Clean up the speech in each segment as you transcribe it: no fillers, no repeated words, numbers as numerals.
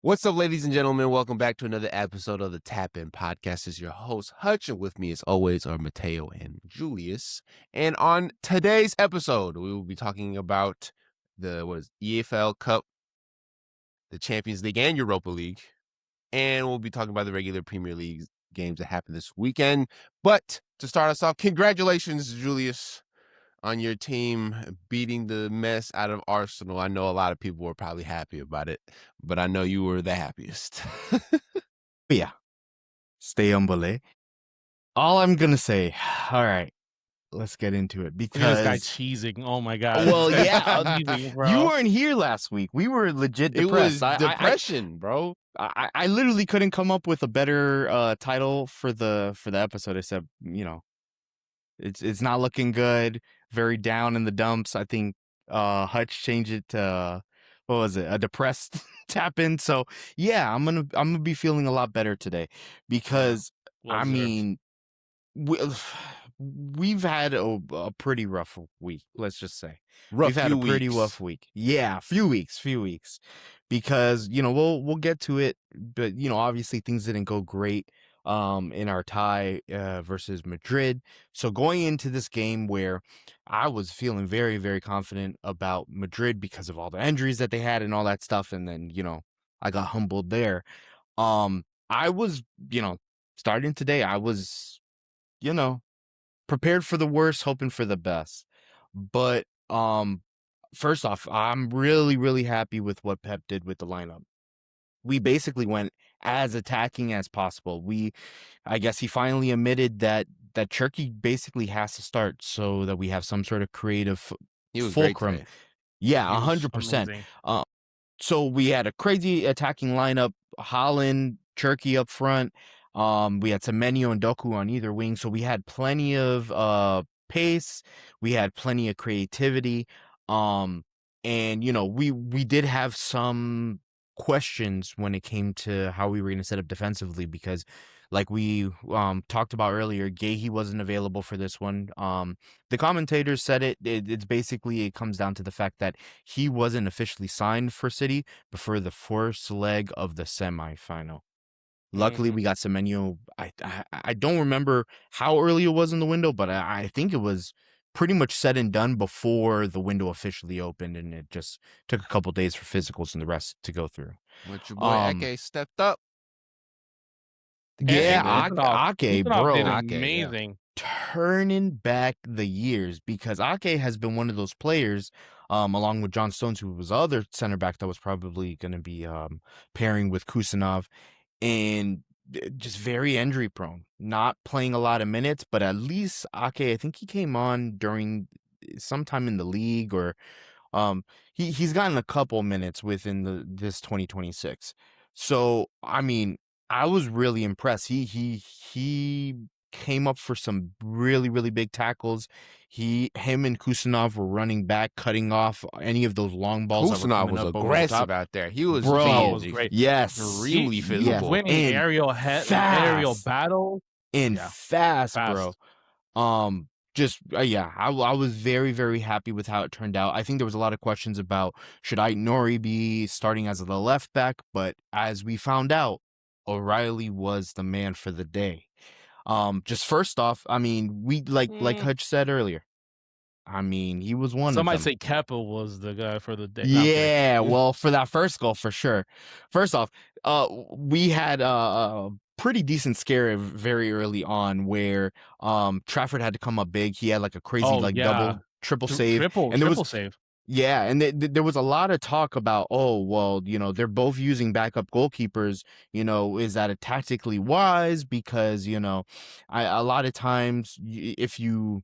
What's up, ladies and gentlemen? Welcome back to another episode of the Tap In Podcast. This is your host, Hutch, and with me, as always, are Mateo and Julius. And on today's episode, we will be talking about the EFL Cup, the Champions League, and Europa League. And we'll be talking about the regular Premier League games that happened this weekend. But to start us off, congratulations, Julius, on your team beating the mess out of Arsenal. I know a lot of people were probably happy about it, but I know you were the happiest. Yeah. Stay humble, eh? All I'm going to say, all right, let's get into it Look at this guy because, cheesing. Oh my God. well, yeah, Cheesing, bro. you weren't here last week. We were legit It was depressed. depression, bro. I literally couldn't come up with a better title for the episode except, it's not looking good. Very down in the dumps. I think Hutch changed it to what was it? A depressed tap in. So yeah, I'm gonna be feeling a lot better today because Well I deserved. mean we've had a pretty rough week. Let's just say we've had a pretty rough week. Yeah, few weeks, because we'll get to it, but obviously things didn't go great in our tie versus Madrid. So going into this game where I was feeling very, very confident about Madrid because of all the injuries that they had and all that stuff, and then I got humbled there. I was starting today, I was prepared for the worst, hoping for the best. But first off, I'm really, really happy with what Pep did with the lineup. We basically went as attacking as possible. I guess he finally admitted that Turkey basically has to start so that we have some sort of creative He was fulcrum. great today. Yeah, He was 100%. amazing. So we had a crazy attacking lineup, Holland, Turkey up front. We had Semenyo and Doku on either wing. So we had plenty of pace. We had plenty of creativity. And we did have some questions when it came to how we were going to set up defensively because like we talked about earlier, Gahey wasn't available for this one. The commentators said it's basically, it comes down to the fact that he wasn't officially signed for City before the first leg of the semifinal. Luckily, we got Semenyo. I don't remember how early it was in the window, but I think it was pretty much said and done before the window officially opened, and it just took a couple days for physicals and the rest to go through. But your boy Ake stepped up. Yeah, Ake, bro. Did Ake, amazing. Turning back the years because Ake has been one of those players, along with John Stones, who was the other center back that was probably going to be pairing with Kusanov, and just very injury prone, not playing a lot of minutes, but at least Ake, I think he came on during sometime in the league or he's gotten a couple minutes within this 2026. So I mean, I was really impressed. He came up for some really, really big tackles. Him and Kusanov were running back, cutting off any of those long balls. Kusanov was aggressive out there. He was great. Yes, extremely physical. Yes. Winning And aerial fast. battle. And fast, bro. I was very, very happy with how it turned out. I think there was a lot of questions about should Nori be starting as the left back, but as we found out, O'Reilly was the man for the day. Just first off, I mean, we like Hutch said earlier. I mean, he was one. Some might of them. say Kepa was the guy for the day. Yeah, well, for that first goal, for sure. First off, we had a pretty decent scare very early on where Trafford had to come up big. He had like a crazy double, triple save. Triple save. Yeah, and there was a lot of talk about, oh, well, they're both using backup goalkeepers. Is that a tactically wise? Because, a lot of times if you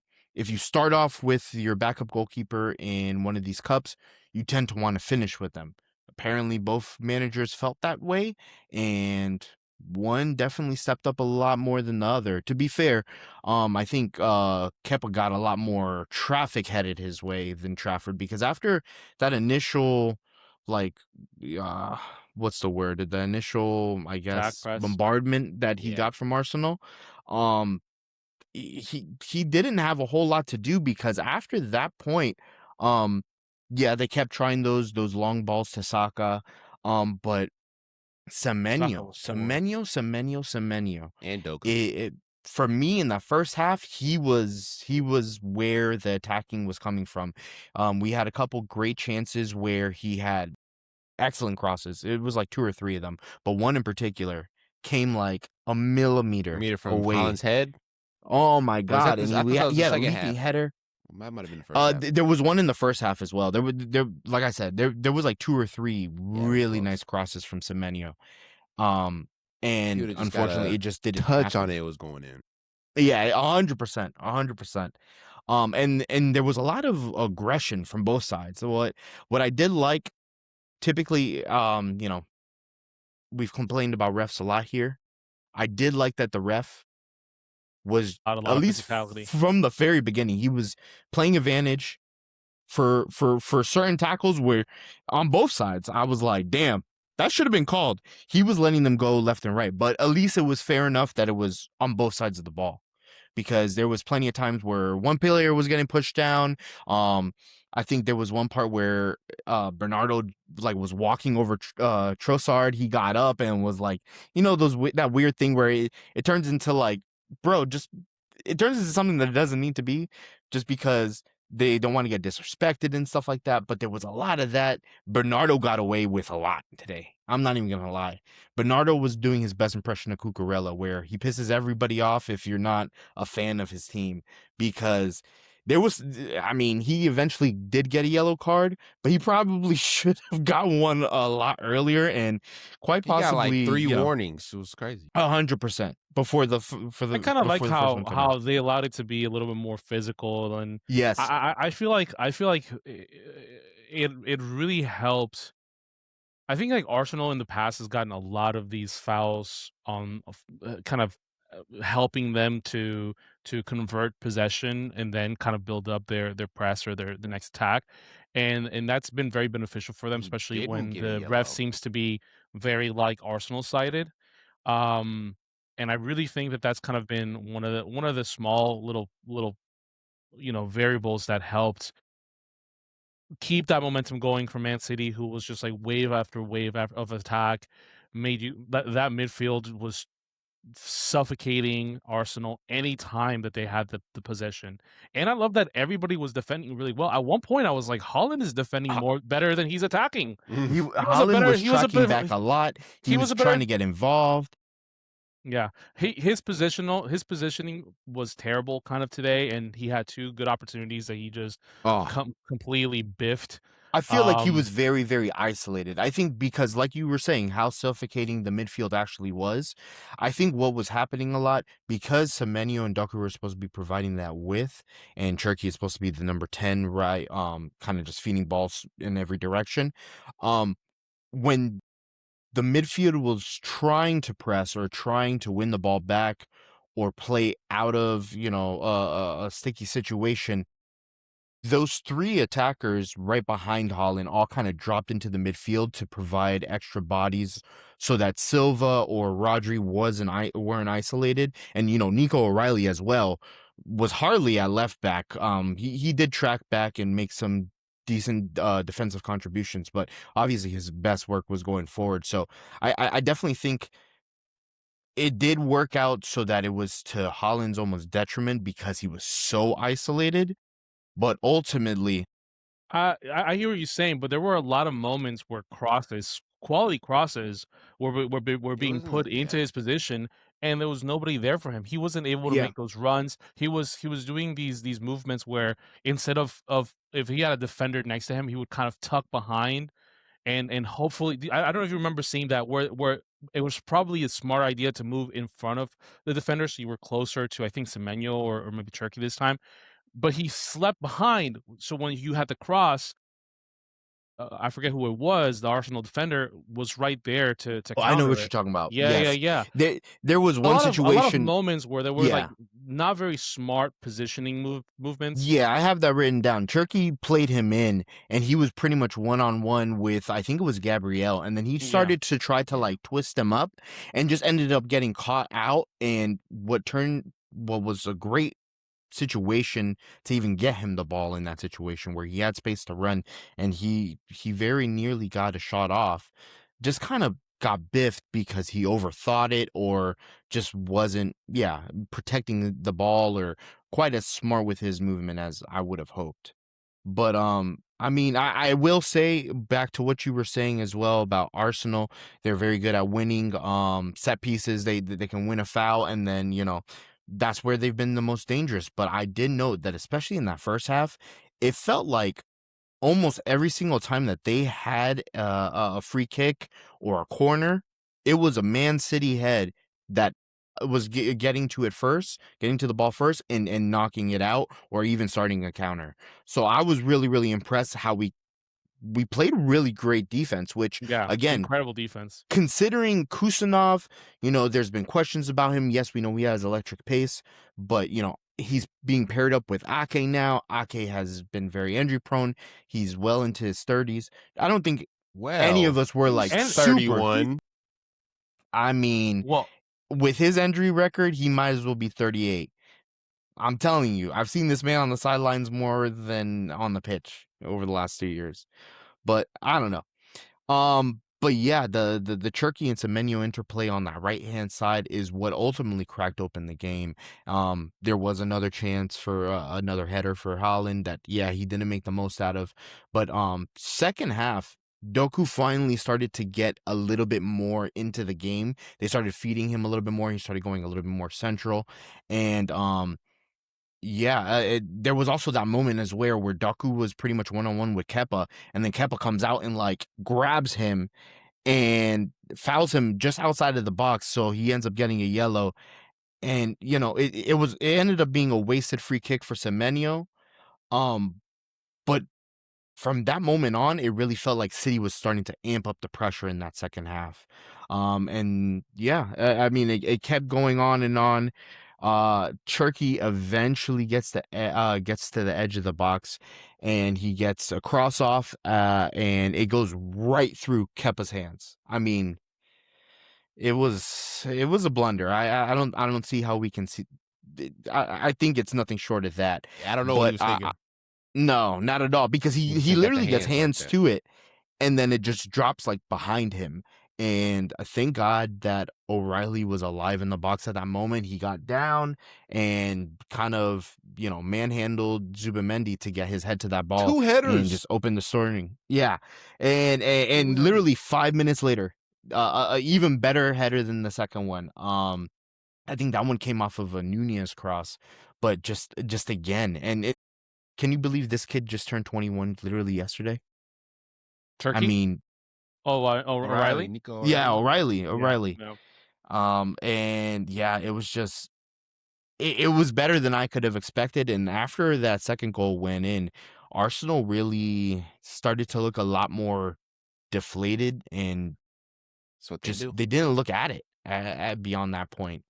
start off with your backup goalkeeper in one of these cups, you tend to want to finish with them. Apparently, both managers felt that way, and one definitely stepped up a lot more than the other. To be fair, I think Kepa got a lot more traffic headed his way than Trafford because after that initial, what's the word? The initial, I guess, bombardment that he got from Arsenal, he didn't have a whole lot to do because after that point, they kept trying those long balls to Saka, but Semenyo, was poor. Semenyo. And Doku. For me in the first half, he was where the attacking was coming from. We had a couple great chances where he had excellent crosses. It was like 2 or 3 of them, but one in particular came like a millimeter Meter from away. Holland's head. Oh my Or was that god! And I thought that was he the had a second leaking half. header. That might have been the first half. There was one in the first half as well. There like I said, there was like 2 or 3 really close. nice crosses from Semenyo. He And would've just unfortunately, gotta it just didn't touch happen. on it was going in. Yeah, 100%. And there was a lot of aggression from both sides. So what I did like, typically, you know, we've complained about refs a lot here. I did like that the ref was, A lot at of least physicality. from the very beginning, he was playing advantage for certain tackles where on both sides I was like, damn, that should have been called. He was letting them go left and right, but at least it was fair enough that it was on both sides of the ball, because there was plenty of times where one player was getting pushed down. I think there was one part where Bernardo like was walking over Trossard. He got up and was like, you know, that weird thing where it turns into like, bro, just it turns into something that it doesn't need to be, just because they don't want to get disrespected and stuff like that. But there was a lot of that. Bernardo got away with a lot today. I'm not even gonna lie. Bernardo was doing his best impression of Cucurella, where he pisses everybody off if you're not a fan of his team, because there was, I mean, he eventually did get a yellow card, but he probably should have got one a lot earlier, and quite He got possibly like 3 warnings. It was crazy. 100% before the I kind of like before the first one came how out. they allowed it to be a little bit more physical, and Yes, I feel like it really helped. I think like Arsenal in the past has gotten a lot of these fouls on kind of helping them to convert possession and then kind of build up their press or the next attack, and that's been very beneficial for them, He especially didn't when get a the ref yellow. seems to be very like Arsenal sided. Um, and I really think that that's kind of been one of the small little variables that helped keep that momentum going for Man City, who was just like wave after wave of attack, made you that midfield was suffocating Arsenal any time that they had the possession. And I love that everybody was defending really well. At one point, I was like, Holland is defending better than he's attacking. Holland was tracking back a lot. He was trying to get involved. Yeah, his positioning was terrible kind of today, and he had 2 good opportunities that he just completely biffed. I feel like he was very, very isolated. I think because, like you were saying, how suffocating the midfield actually was. I think what was happening a lot, because Semenyo and Doku were supposed to be providing that width, and Turkey is supposed to be the number 10, right? Kind of just feeding balls in every direction. When the midfield was trying to press or trying to win the ball back or play out of, you know, a sticky situation, those 3 attackers right behind Holland all kind of dropped into the midfield to provide extra bodies so that Silva or Rodri weren't isolated. And, you know, Nico O'Reilly as well was hardly at left back. He did track back and make some decent defensive contributions, but obviously his best work was going forward. So I definitely think it did work out so that it was to Holland's almost detriment, because he was so isolated. But ultimately, I hear what you're saying, but there were a lot of moments where quality crosses, were being put into his position, and there was nobody there for him. He wasn't able to make those runs. He was doing these movements where instead of if he had a defender next to him, he would kind of tuck behind and hopefully I don't know if you remember seeing that where it was probably a smart idea to move in front of the defender so you were closer to I think Semenyo or maybe Turkey this time, but he slept behind. So when you had the cross, I forget who it was. The Arsenal defender was right there to I know counter what you're it. talking about. Yeah, Yes. yeah. There was one A lot of situation. moments where there were like Yeah. not very smart positioning movements. Yeah, I have that written down. Turkey played him in, and he was pretty much one-on-one with, I think it was Gabriel, and then he Yeah. started to try to like twist him up and just ended up getting caught out, and what was a great situation to even get him the ball in that situation where he had space to run, and he very nearly got a shot off, just kind of got biffed because he overthought it or just wasn't, protecting the ball or quite as smart with his movement as I would have hoped. But I mean, I will say back to what you were saying as well about Arsenal. They're very good at winning set pieces. They can win a foul, and then that's where they've been the most dangerous. But I did note that especially in that first half, it felt like almost every single time that they had a free kick or a corner, it was a Man City head that was getting to the ball first and knocking it out or even starting a counter. So I was really, really impressed how we played really great defense, which Yeah, again, incredible defense. considering Kusanov, there's been questions about him. Yes, we know he has electric pace, but he's being paired up with Ake now. Ake has been very injury prone. He's well into his 30s. I don't think any of us were like he's super. 31. I mean, Well, with his injury record, he might as well be 38. I'm telling you, I've seen this man on the sidelines more than on the pitch over the last 2 years. But I don't know. But yeah, the Turkey and Semenyo interplay on that right hand side is what ultimately cracked open the game. There was another chance for another header for Haaland that he didn't make the most out of. But second half, Doku finally started to get a little bit more into the game. They started feeding him a little bit more. He started going a little bit more central, and there was also that moment as where Doku was pretty much one-on-one with Kepa, and then Kepa comes out and like grabs him and fouls him just outside of the box, so he ends up getting a yellow. And it ended up being a wasted free kick for Semenyo. But from that moment on, it really felt like City was starting to amp up the pressure in that second half. And I mean, it kept going on and on. Turkey eventually gets to the edge of the box, and he gets a cross off, and it goes right through Kepa's hands. I mean, it was a blunder. I don't see how we can see. I think it's nothing short of that. I don't know what he was thinking. No, not at all, because he literally gets hands to it, and then it just drops like behind him. And thank God that O'Reilly was alive in the box at that moment. He got down and kind of, manhandled Zubimendi to get his head to that ball. 2 headers. And just open the scoring. Yeah. And literally 5 minutes later, even better header than the second one. I think that one came off of a Nunez cross, but just again, and can you believe this kid just turned 21 literally yesterday? Turkey? I mean, O'Reilly? Nico O'Reilly. Yeah, O'Reilly. Yeah, And it was just it was better than I could have expected. And after that second goal went in, Arsenal really started to look a lot more deflated, and That's what they do. they didn't look at it beyond that point.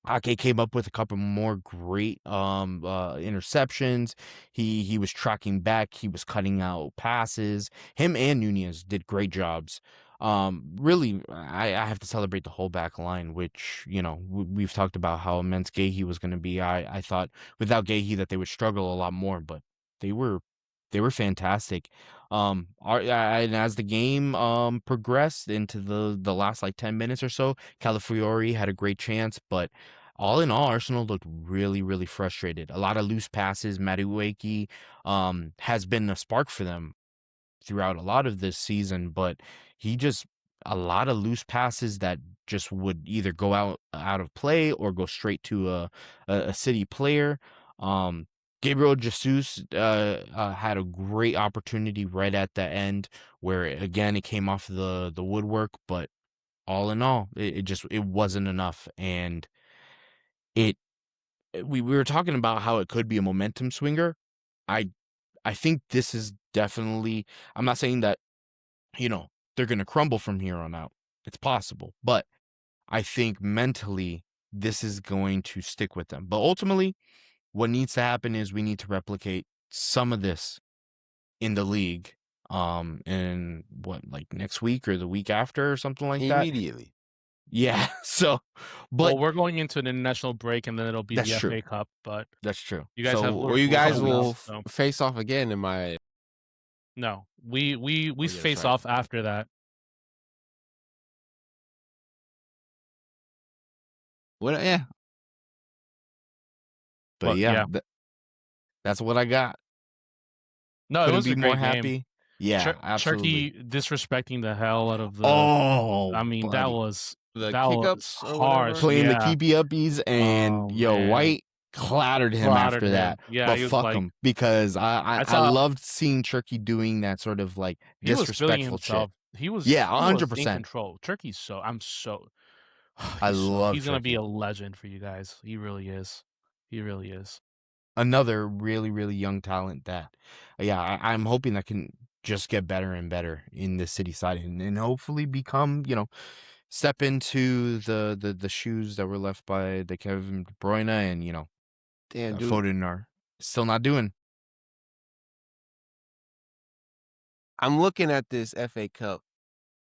Ake came up with a couple more great interceptions. He was tracking back. He was cutting out passes. Him and Nunez did great jobs. Really, I have to celebrate the whole back line, which we've talked about how immense Gahey was going to be. I thought without Gahey that they would struggle a lot more, but they were fantastic. And as the game progressed into the last like 10 minutes or so, Calafiori had a great chance, but all in all, Arsenal looked really, really frustrated. A lot of loose passes. Madueke has been a spark for them throughout a lot of this season, but a lot of loose passes that just would either go out of play or go straight to a City player. Gabriel Jesus had a great opportunity right at the end where again it came off the woodwork, but all in all, it wasn't enough. And we were talking about how it could be a momentum swinger. I think this is definitely, I'm not saying that they're going to crumble from here on out. It's possible, but I think mentally this is going to stick with them. But ultimately, what needs to happen is we need to replicate some of this in the league in like next week or the week after or something like that. Immediately. Yeah. So, but we're going into an international break, and then it'll be the FA Cup. But that's true. You guys you guys will face off again in my. No, we face off after that. Well, yeah. But yeah, that's what I got. No, it Couldn't was be a more great game. happy. Yeah, absolutely. Turkey disrespecting the hell out of the. Oh, I mean, buddy. The that was kick-ups or harsh. whatever? Playing the Yeah. keepy uppies, and Oh man, White clattered him slaughtered after him. that. Yeah, But he was fuck like, him, because I I saw loved seeing Turkey doing that sort of like he was feeling disrespectful shit. himself. He was Yeah, he was in 100%. control. Turkey's so I'm so I love he's gonna be Turkey. a legend for you guys. He really is. He really is. Another really, really young talent that, yeah, I'm hoping that can just get better and better in the city side, and hopefully become, step into the shoes that were left by the Kevin De Bruyne, and Damn, that dude. Foden are still not doing. I'm looking at this FA Cup,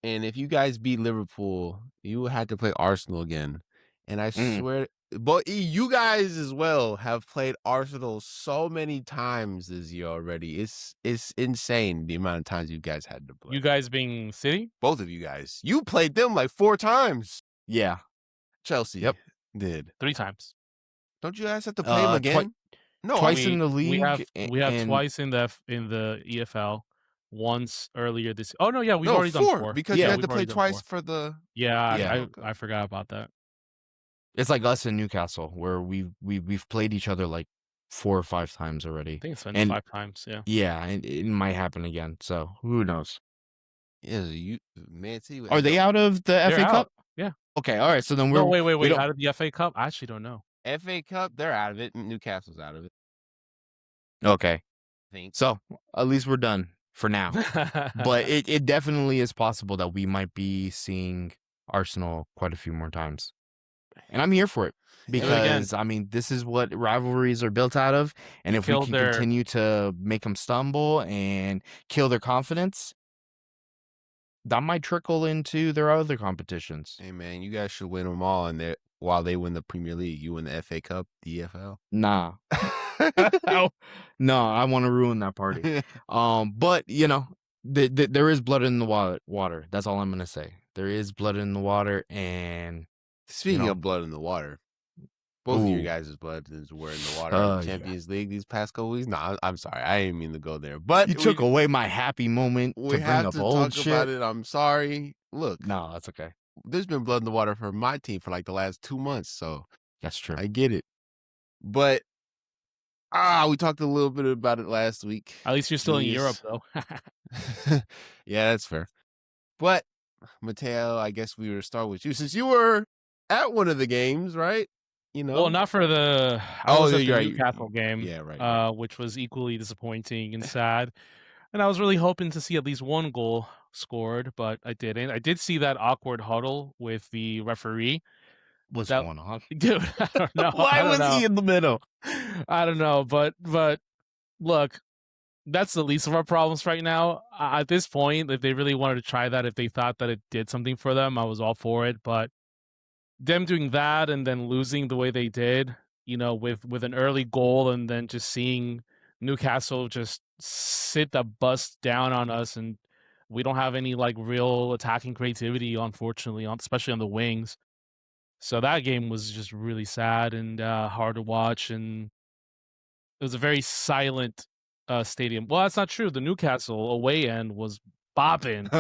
and if you guys beat Liverpool, you will have to play Arsenal again. And I swear, but you guys as well have played Arsenal so many times this year already. It's insane the amount of times you guys had to play. You guys being City? Both of you guys. You played them like 4 times. Yeah. Chelsea did. 3 times. Don't you guys have to play them again? No, twice in the league. We have and twice in the EFL. Once earlier this. Oh no, yeah, we've no, already 4, done 4 because you had to we've play already done twice 4. for the Yeah, Okay. I forgot about that. It's like us in Newcastle, where we've played each other like 4 or 5 times already. I think it's been 5 times. Yeah. Yeah, and it might happen again. So who knows? Yeah, Man City. Are they out of the They're FA out. Cup? Yeah. Okay, all right. So then No, we wait. don't. Out of the FA Cup? I actually don't know. FA Cup, they're out of it. Newcastle's out of it. Okay. I think. So at least we're done for now. But it definitely is possible that we might be seeing Arsenal quite a few more times. And I'm here for it, because I mean, this is what rivalries are built out of. And if we can continue to make them stumble and kill their confidence, that might trickle into their other competitions. Hey man, you guys should win them all, and while they win the Premier League, you win the FA Cup, the EFL. Nah. No, I want to ruin that party. But there is blood in the water. That's all I'm gonna say. There is blood in the water, and speaking of blood in the water, both of your guys' blood were in the water in the Champions League these past couple weeks. No, I'm sorry, I didn't mean to go there, but you took away my happy moment to bring up old shit. About it. I'm sorry. Look, no, that's okay. There's been blood in the water for my team for like the last 2 months, so that's true. I get it, but we talked a little bit about it last week. At least you're still in Europe, though. Yeah, that's fair. But Mateo, I guess we were start with you, since you were at one of the games, right? Well, not for the. I was at the Newcastle game, yeah, right. Which was equally disappointing and sad. And I was really hoping to see at least one goal scored, but I didn't. I did see that awkward huddle with the referee. What's going on, dude? I don't know. Why was he in the middle? I don't know, but look, that's the least of our problems right now. At this point, if they really wanted to try that, if they thought that it did something for them, I was all for it. But them doing that and then losing the way they did, with an early goal, and then just seeing Newcastle just sit the bus down on us, and we don't have any like real attacking creativity, unfortunately, especially on the wings. So that game was just really sad and hard to watch, and it was a very silent stadium. Well, that's not true. The Newcastle away end was bopping.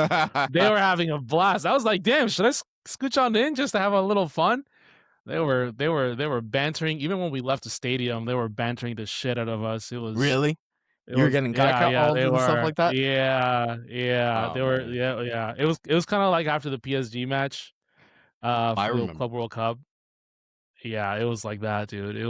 They were having a blast. I was like, damn, should I scooch on in just to have a little fun? They were bantering. Even when we left the stadium, they were bantering the shit out of us. It was really. You were getting catcalled and stuff like that. Yeah. Oh, they were. man. Yeah. It was kind of like after the PSG match, for the Club World Cup. Yeah, it was like that, dude. It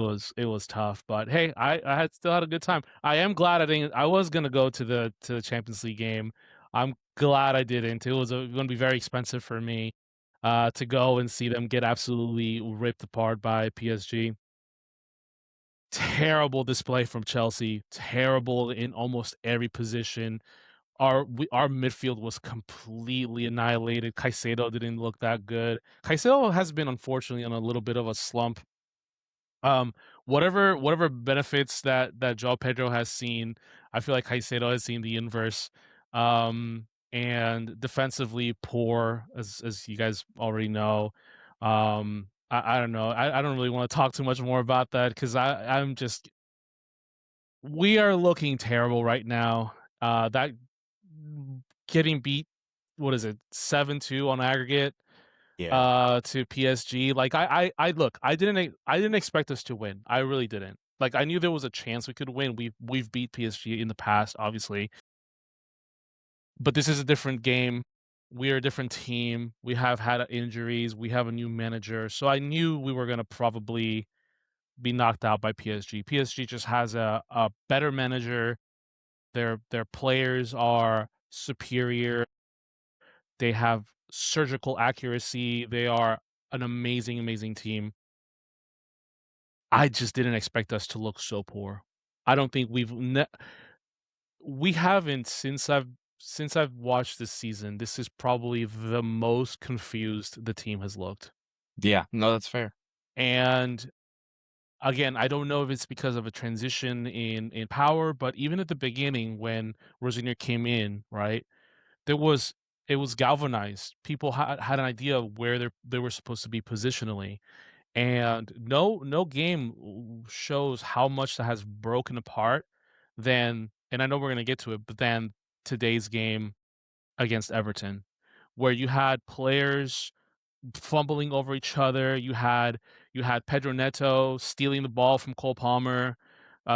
was tough, but hey, I still had a good time. I am glad I didn't. I was gonna go to the Champions League game. I'm glad I didn't. It was going to be very expensive for me to go and see them get absolutely ripped apart by PSG. Terrible display from Chelsea. Terrible in almost every position. Our midfield was completely annihilated. Caicedo didn't look that good. Caicedo has been, unfortunately, on a little bit of a slump. Whatever benefits that João Pedro has seen, I feel like Caicedo has seen the inverse. And defensively poor, as you guys already know. I don't know. I don't really want to talk too much more about that because I'm just we are looking terrible right now. That getting beat, what is it, 7-2 on aggregate Yeah. to PSG. Like I look, I didn't expect us to win. I really didn't. Like I knew there was a chance we could win. We've beat PSG in the past, obviously, but this is a different game. We are a different team. We have had injuries. We have a new manager, so I knew we were gonna probably be knocked out by PSG. PSG just has a better manager. Their players are superior. They have surgical accuracy. They are an amazing, amazing team. I just didn't expect us to look so poor. I don't think we haven't since I've watched this season. This is probably the most confused the team has looked. Yeah, no, that's fair. And again, I don't know if it's because of a transition in power, but even at the beginning when Rosignol came in, right? There was it was galvanized. People had an idea of where they were supposed to be positionally, and no game shows how much that has broken apart than, and I know we're gonna get to it, but than today's game against Everton, where you had players fumbling over each other. You had Pedro Neto stealing the ball from Cole Palmer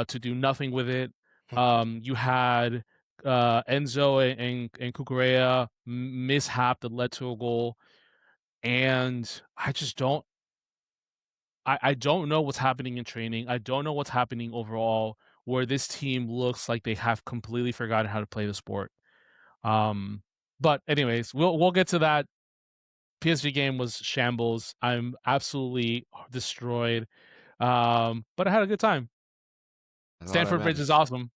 to do nothing with it. You had Enzo and Cucurella mishap that led to a goal, and I don't know what's happening in training. I don't know what's happening overall. Where this team looks like they have completely forgotten how to play the sport. But anyways, we'll get to that. PSG game was shambles. I'm absolutely destroyed. But I had a good time. That's all that Stanford Bridge is matters. awesome.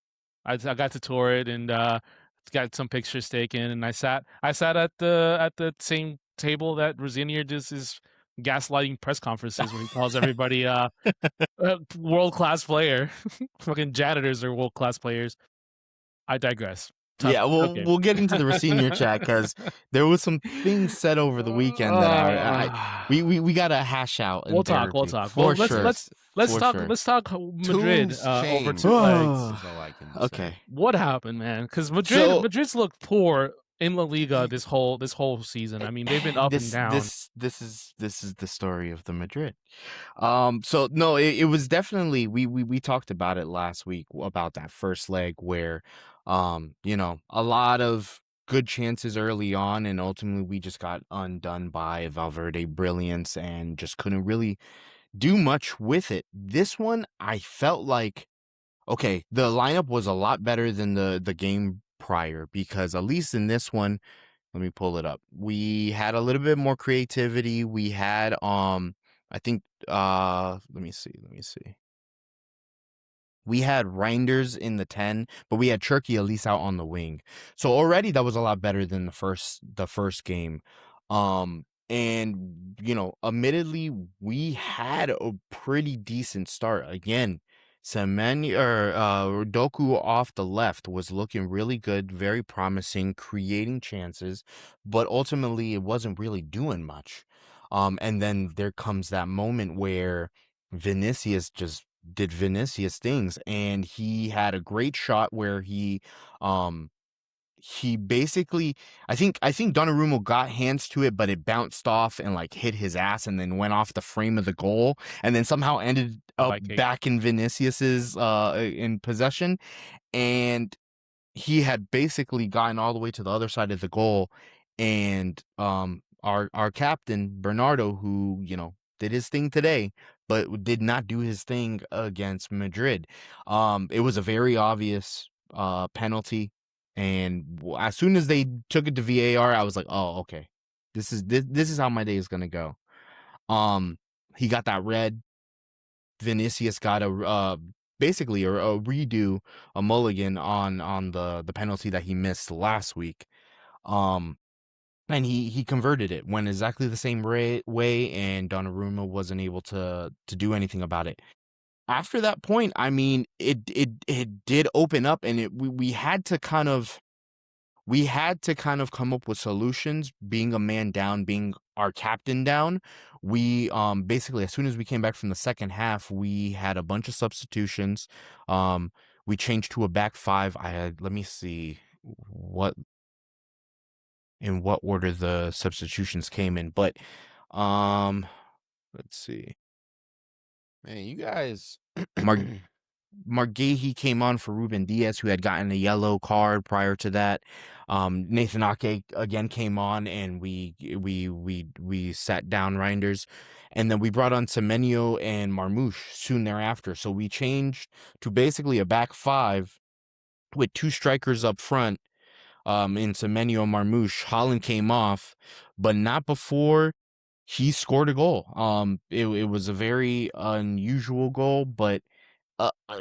I got to tour it and got some pictures taken. And I sat at the same table that Rosinier does his gaslighting press conferences when he calls everybody a world class player. Fucking janitors are world class players. I digress. Tough. Yeah, Okay. we'll get into the senior chat because there was some things said over the weekend that we gotta hash out in We'll talk. We'll therapy talk. for Well, sure. let's For talk. sure. Let's talk Madrid Tombs over changed. two legs. That's all I can say. Okay. What happened, man? Because So Madrid's looked poor in La Liga this whole season. I mean, they've been up and down. this is the story of the Madrid. So no, it was definitely we talked about it last week about that first leg where a lot of good chances early on and ultimately we just got undone by Valverde brilliance and just couldn't really do much with it. This one I felt like okay, the lineup was a lot better than the game prior because at least in this one, let me pull it up. We had a little bit more creativity. We had I think let me see. We had Reinders in the 10, but we had Cherky at least out on the wing. So already that was a lot better than the first game. And admittedly, we had a pretty decent start. Again, Semenya or Doku off the left was looking really good, very promising, creating chances, but ultimately it wasn't really doing much. And then there comes that moment where Vinicius just did Vinicius things and he had a great shot where he basically I think Donnarumma got hands to it but it bounced off and like hit his ass and then went off the frame of the goal and then somehow ended up back in Vinicius's in possession and he had basically gotten all the way to the other side of the goal and our captain Bernardo who did his thing today but did not do his thing against Madrid. It was a very obvious penalty and as soon as they took it to VAR I was like, "Oh, okay. This is how my day is going to go." He got that red. Vinicius got basically a redo, a mulligan on the penalty that he missed last week. And he converted it, went exactly the same way, and Donnarumma wasn't able to do anything about it. After that point, I mean, it did open up, and we had to kind of we had to kind of come up with solutions. Being a man down, being our captain down, we basically, as soon as we came back from the second half, we had a bunch of substitutions. We changed to a back five. Let me see in what order the substitutions came in, but let's see. Man, you guys. Margehi came on for Ruben Diaz, who had gotten a yellow card prior to that. Nathan Ake again came on, and we sat down Reinders, and then we brought on Semenyo and Marmouche soon thereafter. So we changed to basically a back five with two strikers up front. In Semenyo and Marmouche, Holland came off, but not before he scored a goal. It was a very unusual goal, but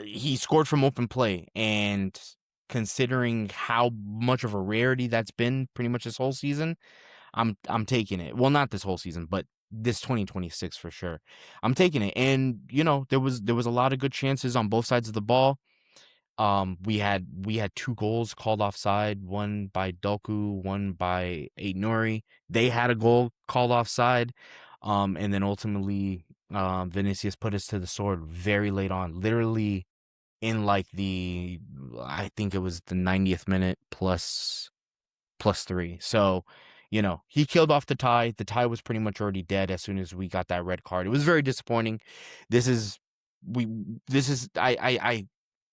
he scored from open play, and considering how much of a rarity that's been pretty much this whole season, I'm taking it. Well, not this whole season, but this 2026 for sure. I'm taking it. And there was a lot of good chances on both sides of the ball. We had two goals called offside, one by Doku, one by Aït-Nouri. They had a goal called offside. And then ultimately Vinicius put us to the sword very late on, literally in like I think it was the 90th minute plus 3. So, he killed off the tie. The tie was pretty much already dead as soon as we got that red card. It was very disappointing.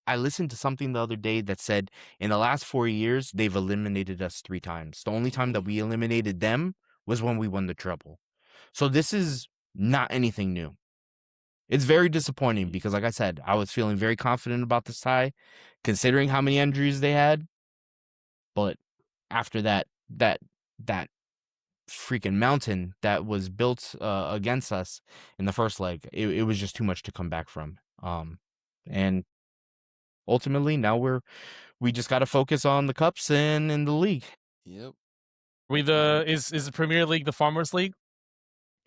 I listened to something the other day that said in the last 4 years, they've eliminated us 3 times. The only time that we eliminated them was when we won the treble. So this is not anything new. It's very disappointing because, like I said, I was feeling very confident about this tie, considering how many injuries they had. But after that freaking mountain that was built against us in the first leg, it was just too much to come back from. And ultimately, now we just got to focus on the cups and in the league. Yep. Is the Premier League the Farmers League?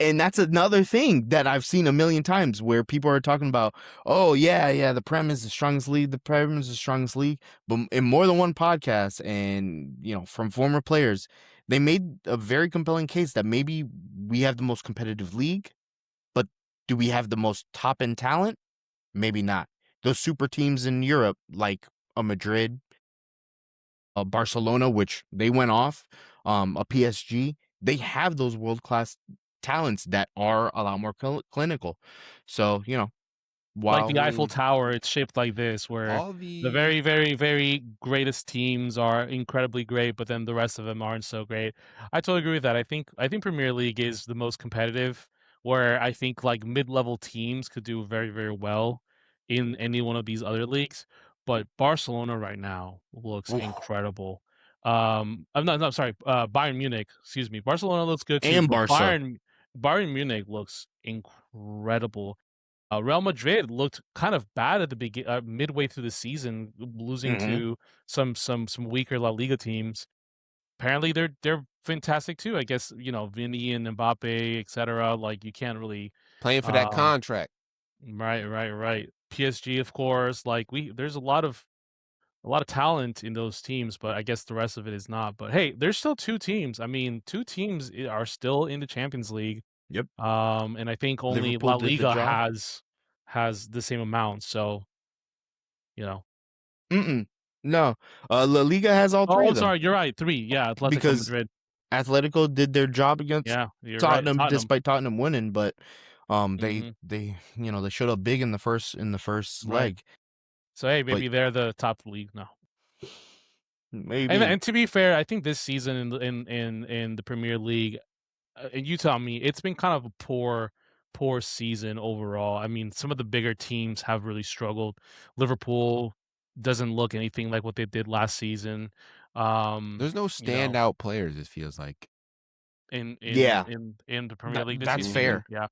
And that's another thing that I've seen a million times where people are talking about, oh, yeah, the Prem is the strongest league. The Prem is the strongest league. But in more than one podcast and, from former players, they made a very compelling case that maybe we have the most competitive league, but do we have the most top-end talent? Maybe not. Those super teams in Europe, like a Madrid, a Barcelona, which they went off, a PSG, they have those world-class talents that are a lot more clinical. So, Like while the Eiffel Tower, it's shaped like this, where the very, very, very greatest teams are incredibly great, but then the rest of them aren't so great. I totally agree with that. I think Premier League is the most competitive, where I think like mid-level teams could do very, very well in any one of these other leagues. But Barcelona right now looks incredible. I'm not sorry, Bayern Munich, excuse me. Barcelona looks good too, and but Barca. Bayern Munich looks incredible. Real Madrid looked kind of bad at the midway through the season, losing to some weaker La Liga teams. Apparently, they're fantastic too. I guess Vinny and Mbappe, etc. Like you can't really playing for that contract. Right. PSG, of course. Like there's a lot of talent in those teams, but I guess the rest of it is not. But hey, there's still 2 teams. I mean, 2 teams are still in the Champions League. Yep. And I think only Liverpool La did the Liga job. has the same amount. So, No. La Liga has all 3 Oh, of them. sorry, you're right. 3, yeah, Atletico Because Madrid. Atletico did their job against Yeah, you're right. Tottenham, Tottenham. despite Tottenham winning, but they Mhm. they showed up big in the first Right. leg. So hey, But maybe they're the top league now. maybe. And to be fair, I think this season in the Premier League, and you tell me, it's been kind of a poor season overall. I mean, some of the bigger teams have really struggled. Liverpool doesn't look anything like what they did last season. There's no standout players, it feels like. In Yeah. the Premier League this That's season. fair. Yeah.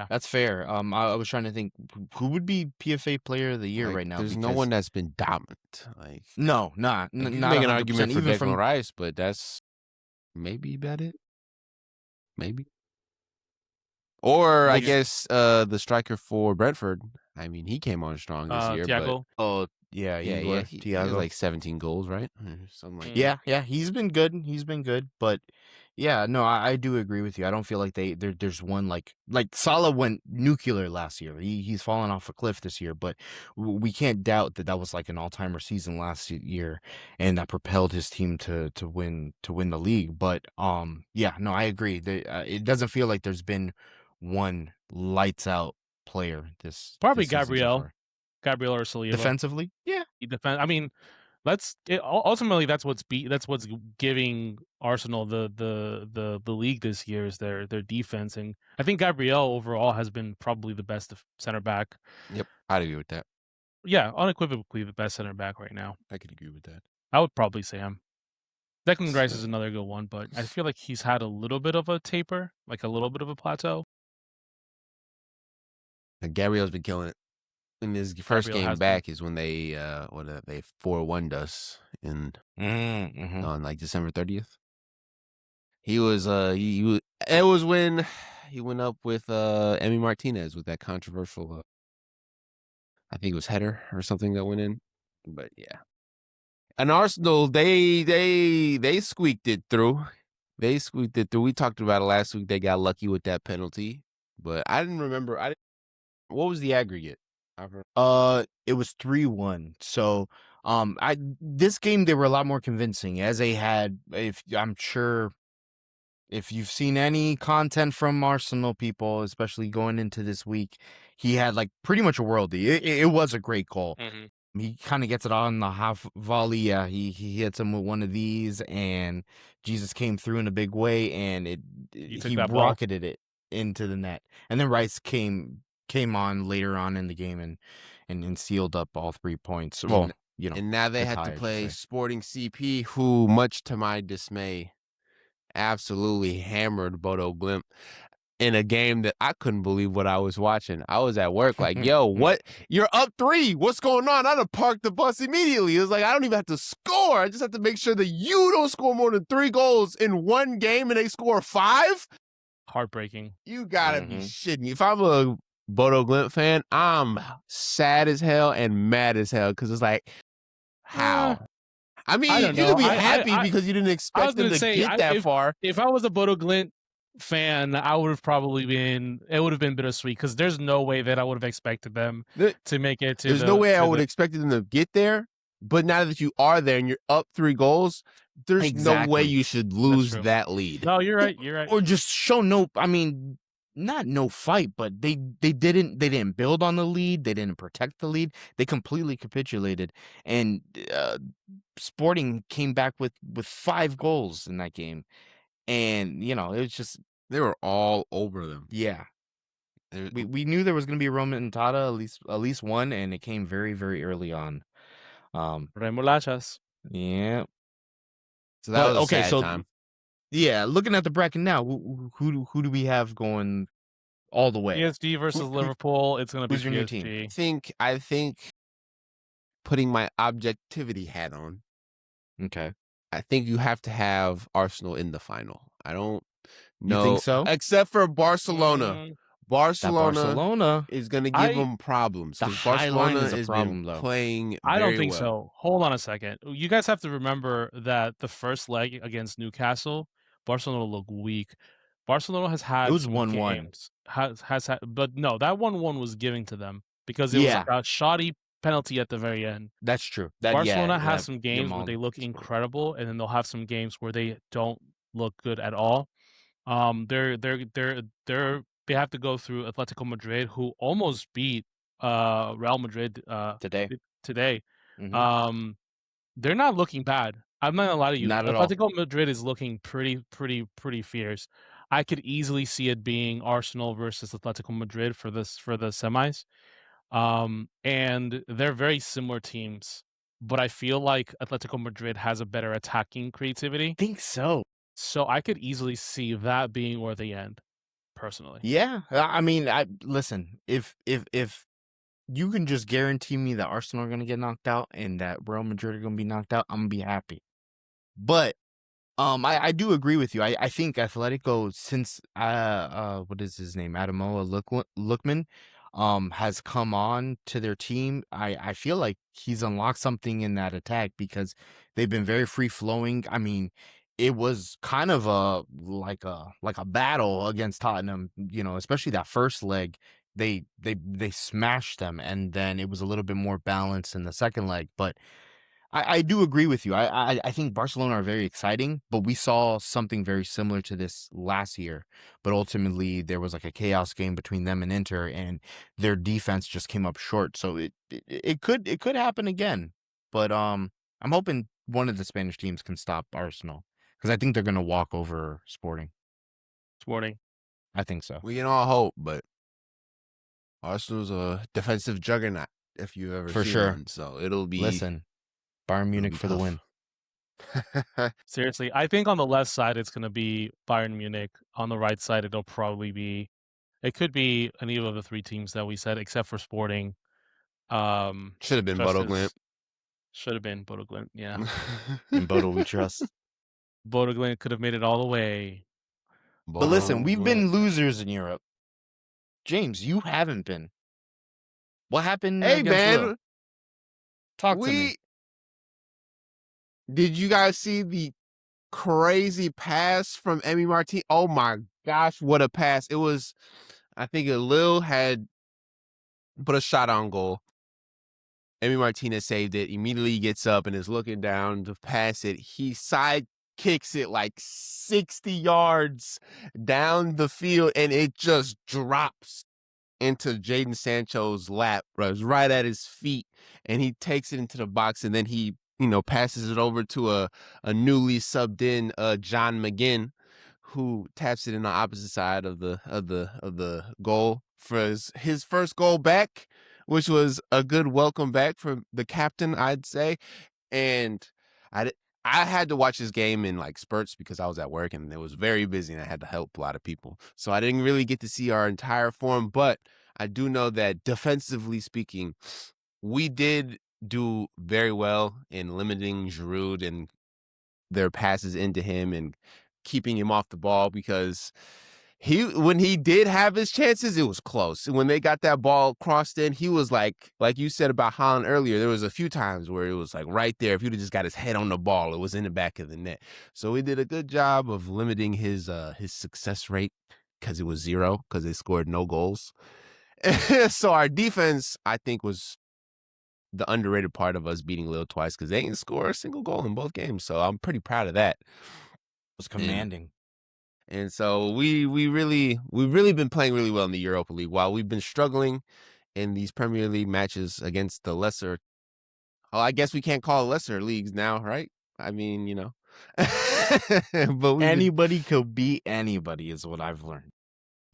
That's fair. I was trying to think who would be PFA Player of the Year right now. There's no one that's been dominant. Like no, not you can not make an 100%, argument for even Declan from Rice, but that's maybe about it. Maybe. Or I guess the striker for Brentford. I mean, he came on strong this year, Thiago. Oh, He has like 17 goals, right? Something like that. Yeah, he's been good, but yeah, no, I do agree with you. I don't feel like there's one like Salah went nuclear last year. He's fallen off a cliff this year, but we can't doubt that was like an all-timer season last year, and that propelled his team to win the league. But yeah, no, I agree. It doesn't feel like there's been one lights out player this Probably season so far. Gabriel or Saliba. Defensively, yeah. I mean, ultimately that's what's giving Arsenal the league this year is their defense, and I think Gabriel overall has been probably the best center back. Yep, I'd agree with that. Yeah, unequivocally the best center back right now. I could agree with that. I would probably say him. Declan Rice is another good one, but I feel like he's had a little bit of a taper, like a little bit of a plateau. Gabriel's been killing it. In his first game back is when they 4-1'd us on like December 30th. He was it was when he went up with Emi Martinez with that controversial I think it was header or something that went in. But yeah. And Arsenal, they squeaked it through. We talked about it last week. They got lucky with that penalty. But I didn't remember. What was the aggregate? It was 3-1. So, this game they were a lot more convincing as they had. I'm sure if you've seen any content from Arsenal people, especially going into this week, he had like pretty much a worldie. It was a great goal. Mm-hmm. He kind of gets it on the half volley. Yeah, he hits him with one of these, and Jesus came through in a big way, and he rocketed it into the net. And then Rice came on later on in the game and sealed up all 3 points. Well, and now they have to play Sporting CP, who, much to my dismay, absolutely hammered Bodo Glimt in a game that I couldn't believe what I was watching. I was at work like, yo, what? You're up 3. What's going on? I'd have parked the bus immediately. It was like, I don't even have to score. I just have to make sure that you don't score more than 3 goals in one game and they score 5? Heartbreaking. You gotta be shitting me. If I'm a Bodo Glimt fan, I'm sad as hell and mad as hell because it's like, how? I mean, you could be happy because you didn't expect them to get that far. If I was a Bodo Glimt fan, I would have probably it would have been bittersweet because there's no way that I would have expected them to make it to There's no way I would have expected them to get there, but now that you are there and you're up 3 goals, there's no way you should lose that lead. No, you're right. Or just show not no fight, but they didn't build on the lead. They didn't protect the lead. They completely capitulated, and Sporting came back with 5 goals in that game, and it was just they were all over them. Yeah, we knew there was going to be a remontada, at least one, and it came very, very early on. Remolachas. Yeah. So that was a sad time. Yeah, looking at the bracket now, who do we have going all the way? PSG versus Liverpool. It's going to be who's PSG. Your team? I think putting my objectivity hat on. Okay. I think you have to have Arsenal in the final. I don't know. You think so? Except for Barcelona. Barcelona is going to give them problems. The high line is a problem, though. Playing I don't think so. Hold on a second. You guys have to remember that the first leg against Newcastle, Barcelona looked weak. Barcelona has had it was 1-1. Has had, but no, that 1-1 was given to them because it was a shoddy penalty at the very end. That's true. Barcelona has some games where they look incredible, and then they'll have some games where they don't look good at all. They have to go through Atletico Madrid, who almost beat Real Madrid today. Mm-hmm. They're not looking bad. I'm not gonna lie to you. Not at Atletico all. Madrid is looking pretty fierce. I could easily see it being Arsenal versus Atletico Madrid for the semis. And they're very similar teams, but I feel like Atletico Madrid has a better attacking creativity. I think so. So I could easily see that being where they end, personally. Yeah, I mean, listen. If you can just guarantee me that Arsenal are going to get knocked out and that Real Madrid are going to be knocked out, I'm going to be happy. But I do agree with you. I think Atletico, since what is his name, Adamola Lookman, has come on to their team, I feel like he's unlocked something in that attack because they've been very free flowing. I mean, it was kind of like a battle against Tottenham, especially that first leg. They smashed them, and then it was a little bit more balanced in the second leg. But I do agree with you. I think Barcelona are very exciting, but we saw something very similar to this last year. But ultimately, there was like a chaos game between them and Inter, and their defense just came up short. So it could happen again. But I'm hoping one of the Spanish teams can stop Arsenal because I think they're gonna walk over Sporting. I think so. We can all hope, but Arsenal's a defensive juggernaut if you've ever For seen sure. one. So it'll be Bayern Munich for the win. Seriously, I think on the left side it's going to be Bayern Munich. On the right side, it could be any of the three teams that we said, except for Sporting. Should have been Bodo Glimt. Should have been Bodo Glimt, yeah. In Bodo we trust. Bodo Glimt could have made it all the way. But listen, we've been losers in Europe. James, you haven't been. What happened? Hey, man. Lille? Talk to me. Did you guys see the crazy pass from Emi Martinez? Oh my gosh, what a pass. It was, I think Lille had put a shot on goal. Emi Martinez saved it. Immediately gets up and is looking down to pass it. He side kicks it like 60 yards down the field, and it just drops into Jadon Sancho's lap, right at his feet, and he takes it into the box, and then he passes it over to a newly subbed in John McGinn, who taps it in the opposite side of the goal for his first goal back, which was a good welcome back from the captain, I'd say. And I had to watch this game in like spurts because I was at work and it was very busy and I had to help a lot of people. So I didn't really get to see our entire form, but I do know that defensively speaking, we did do very well in limiting Giroud and their passes into him and keeping him off the ball, because when he did have his chances, it was close. When they got that ball crossed in, he was like you said about Haaland earlier, there was a few times where it was like right there. If he'd have just got his head on the ball, it was in the back of the net. So we did a good job of limiting his success rate, because it was 0, because they scored no goals. So our defense, I think, was the underrated part of us beating Lille twice, because they didn't score a single goal in both games. So I'm pretty proud of that. It was commanding. And so we've really been playing really well in the Europa League, while we've been struggling in these Premier League matches against the lesser. Oh, I guess we can't call it lesser leagues now, right? I mean, but anybody could beat anybody is what I've learned.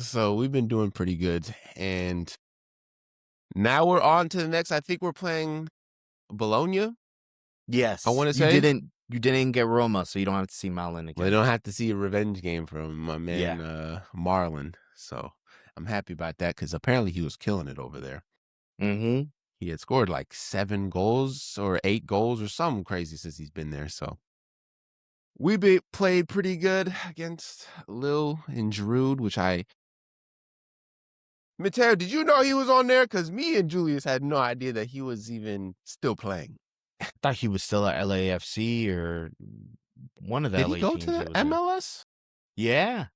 So we've been doing pretty good, and now we're on to the next. I think we're playing Bologna. Yes, I want to say you didn't get Roma, so you don't have to see Marlon again. Well, they don't have to see a revenge game from my man Marlon. So I'm happy about that, because apparently he was killing it over there. Mm-hmm. He had scored like 7 goals or 8 goals or something crazy since he's been there. So we played pretty good against Lille and Giroud, which Mateo, did you know he was on there? Because me and Julius had no idea that he was even still playing. I thought he was still at LAFC or one of the LA teams. Did he go to the MLS? Yeah.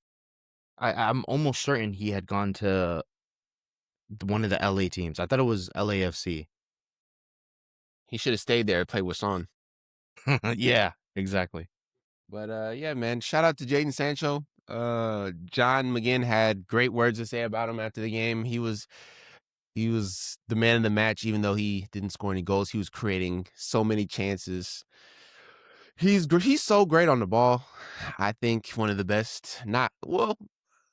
I'm almost certain he had gone to one of the LA teams. I thought it was LAFC. He should have stayed there and played with Son. Yeah, exactly. But yeah, man, shout out to Jadon Sancho. John McGinn had great words to say about him after the game. He was the man of the match, even though he didn't score any goals. He was creating so many chances. He's so great on the ball. I think one of the best. I don't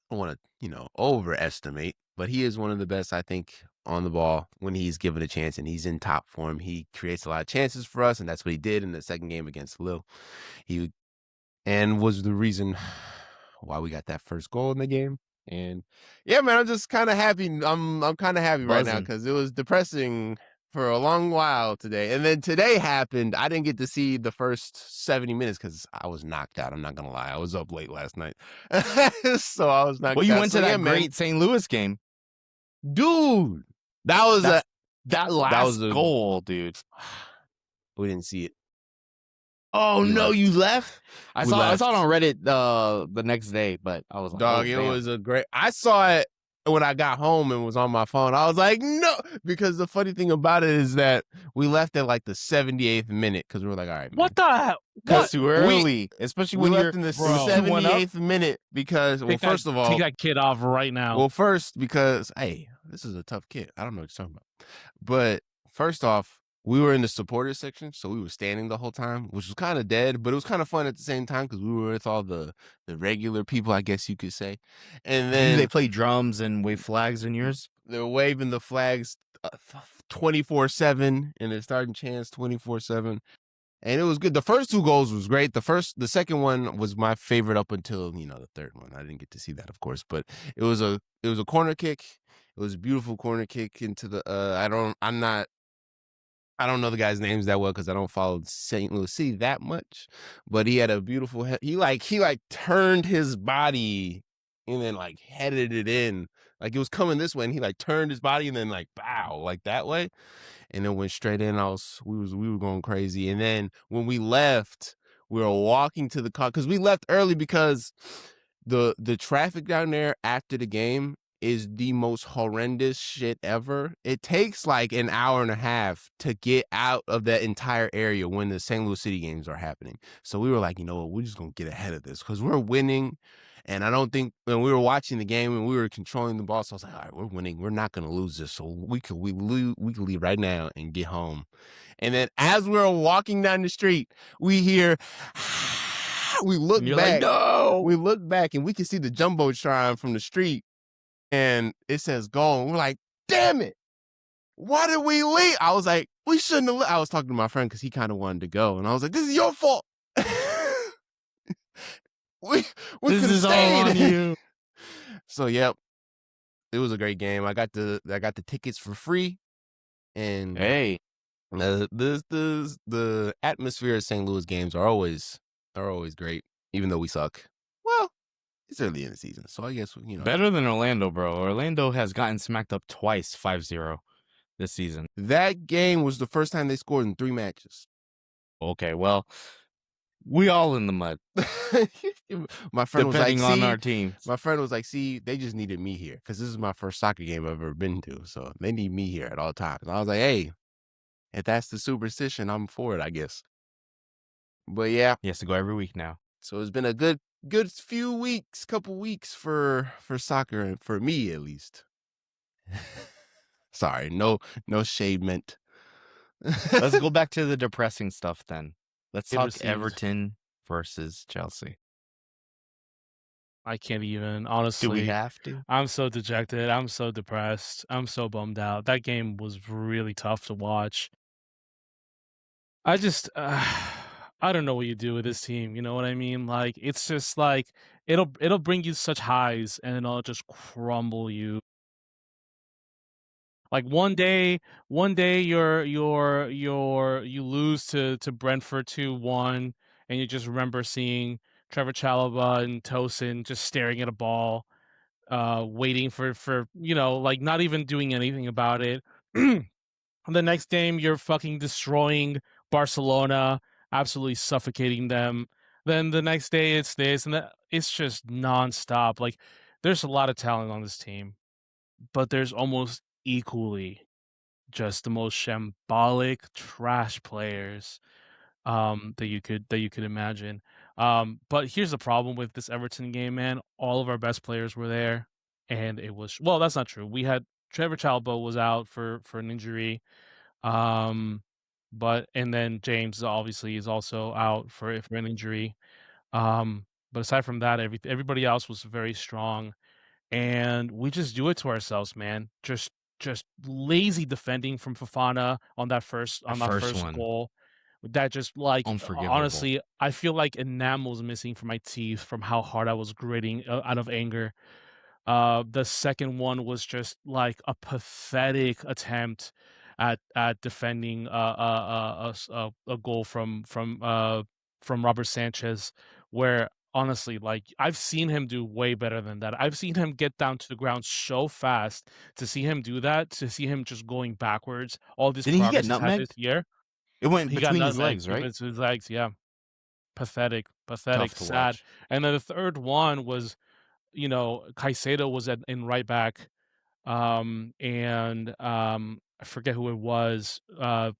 want to overestimate, but he is one of the best, I think, on the ball when he's given a chance and he's in top form. He creates a lot of chances for us, and that's what he did in the second game against Lille. And was the reason why we got that first goal in the game. And yeah, man, I'm just kind of happy. I'm kind of happy right now, because it was depressing for a long while today. And then today happened. I didn't get to see the first 70 minutes because I was knocked out. I'm not going to lie. I was up late last night. So I was knocked out. Well, you went to that great St. Louis game. Dude, that was that last goal, dude. We didn't see it. Oh no, you left? I saw it on Reddit the next day, but I was like, dog, it was a great. I saw it when I got home and was on my phone. I was like, no, because the funny thing about it is that we left at like the 78th minute because we were like, all right, man. What the hell? That's too early, especially when we left in the 78th minute because, well, first of all, take that kid off right now. Well, first because, hey, this is a tough kid. I don't know what you're talking about. But first off, we were in the supporters section, so we were standing the whole time, which was kind of dead, but it was kind of fun at the same time because we were with all the regular people, I guess you could say. And then they play drums and wave flags in yours? They're waving the flags 24/7, and they're starting chants 24/7. And it was good. The first 2 goals was great. The second one was my favorite up until, the third one. I didn't get to see that, of course, but it was a corner kick. It was a beautiful corner kick into the I don't know the guy's names that well because I don't follow St. Louis City that much, but he had a beautiful he turned his body and then like headed it in. Like it was coming this way and he like turned his body and then like bow like that way. And then went straight in. We were going crazy. And then when we left, we were walking to the car because we left early because the traffic down there after the game is the most horrendous shit ever. It takes like an hour and a half to get out of that entire area when the St. Louis City games are happening. So we were like, you know what, we're just gonna get ahead of this because we're winning. And I don't think when we were watching the game and we were controlling the ball, so I was like, all right, we're winning. We're not going to lose this. So we could leave right now and get home. And then as we were walking down the street, we hear, we look back. Like, no! We look back and we can see the Jumbotron from the street and it says goal. And we're like, damn it. Why did we leave? I was like, we shouldn't have. I was talking to my friend because he kind of wanted to go. And I was like, this is your fault. This is all on you. So yep, it was a great game. I got the tickets for free, and hey, the atmosphere of St. Louis games are always great, even though we suck. Well, it's early in the season, so I guess better than Orlando, bro. Orlando has gotten smacked up twice, 5-0 this season. That game was the first time they scored in 3 matches. Okay, well. We all in the mud. My friend was like, on our teams. My friend was like, see, they just needed me here because this is my first soccer game I've ever been to. So they need me here at all times. And I was like, hey, if that's the superstition, I'm for it, I guess. But yeah. He has to go every week now. So it's been a good few weeks, couple weeks for soccer, and for me at least. Sorry, no shade meant. Let's go back to the depressing stuff then. Let's talk Everton versus Chelsea. I can't even, honestly. Do we have to? I'm so dejected. I'm so depressed. I'm so bummed out. That game was really tough to watch. I just, I don't know what you do with this team. You know what I mean? Like, it's just like, it'll bring you such highs and then it'll just crumble you. Like one day you lose to Brentford 2-1, and you just remember seeing Trevor Chalobah and Tosin just staring at a ball, waiting for like not even doing anything about it. The next game you're fucking destroying Barcelona, absolutely suffocating them. Then the next day it's this and that. It's just nonstop. Like there's a lot of talent on this team, but there's almost equally just the most shambolic trash players that you could imagine. But here's the problem with this Everton game, man. All of our best players were there, and it was that's not true. We had Trevor Chalobah was out for an injury, but and then James obviously is also out for an injury. But aside from that, everybody else was very strong. And we just do it to ourselves, man. Just lazy defending from Fofana on that first goal. That just like honestly, I feel like enamel's missing from my teeth from how hard I was gritting out of anger. The second one was just like a pathetic attempt at defending a goal from Robert Sanchez, where Honestly, like, I've seen him do way better than that. I've seen him get down to the ground so fast. To see him do that, to see him just going backwards, all this Didn't he get progress he's had this nutmegged? year, It went he got between his nutmegged. legs, It right? was his legs, yeah. Pathetic, Tough pathetic, to sad. watch. And then the third one was, Caicedo was in right back, I forget who it was,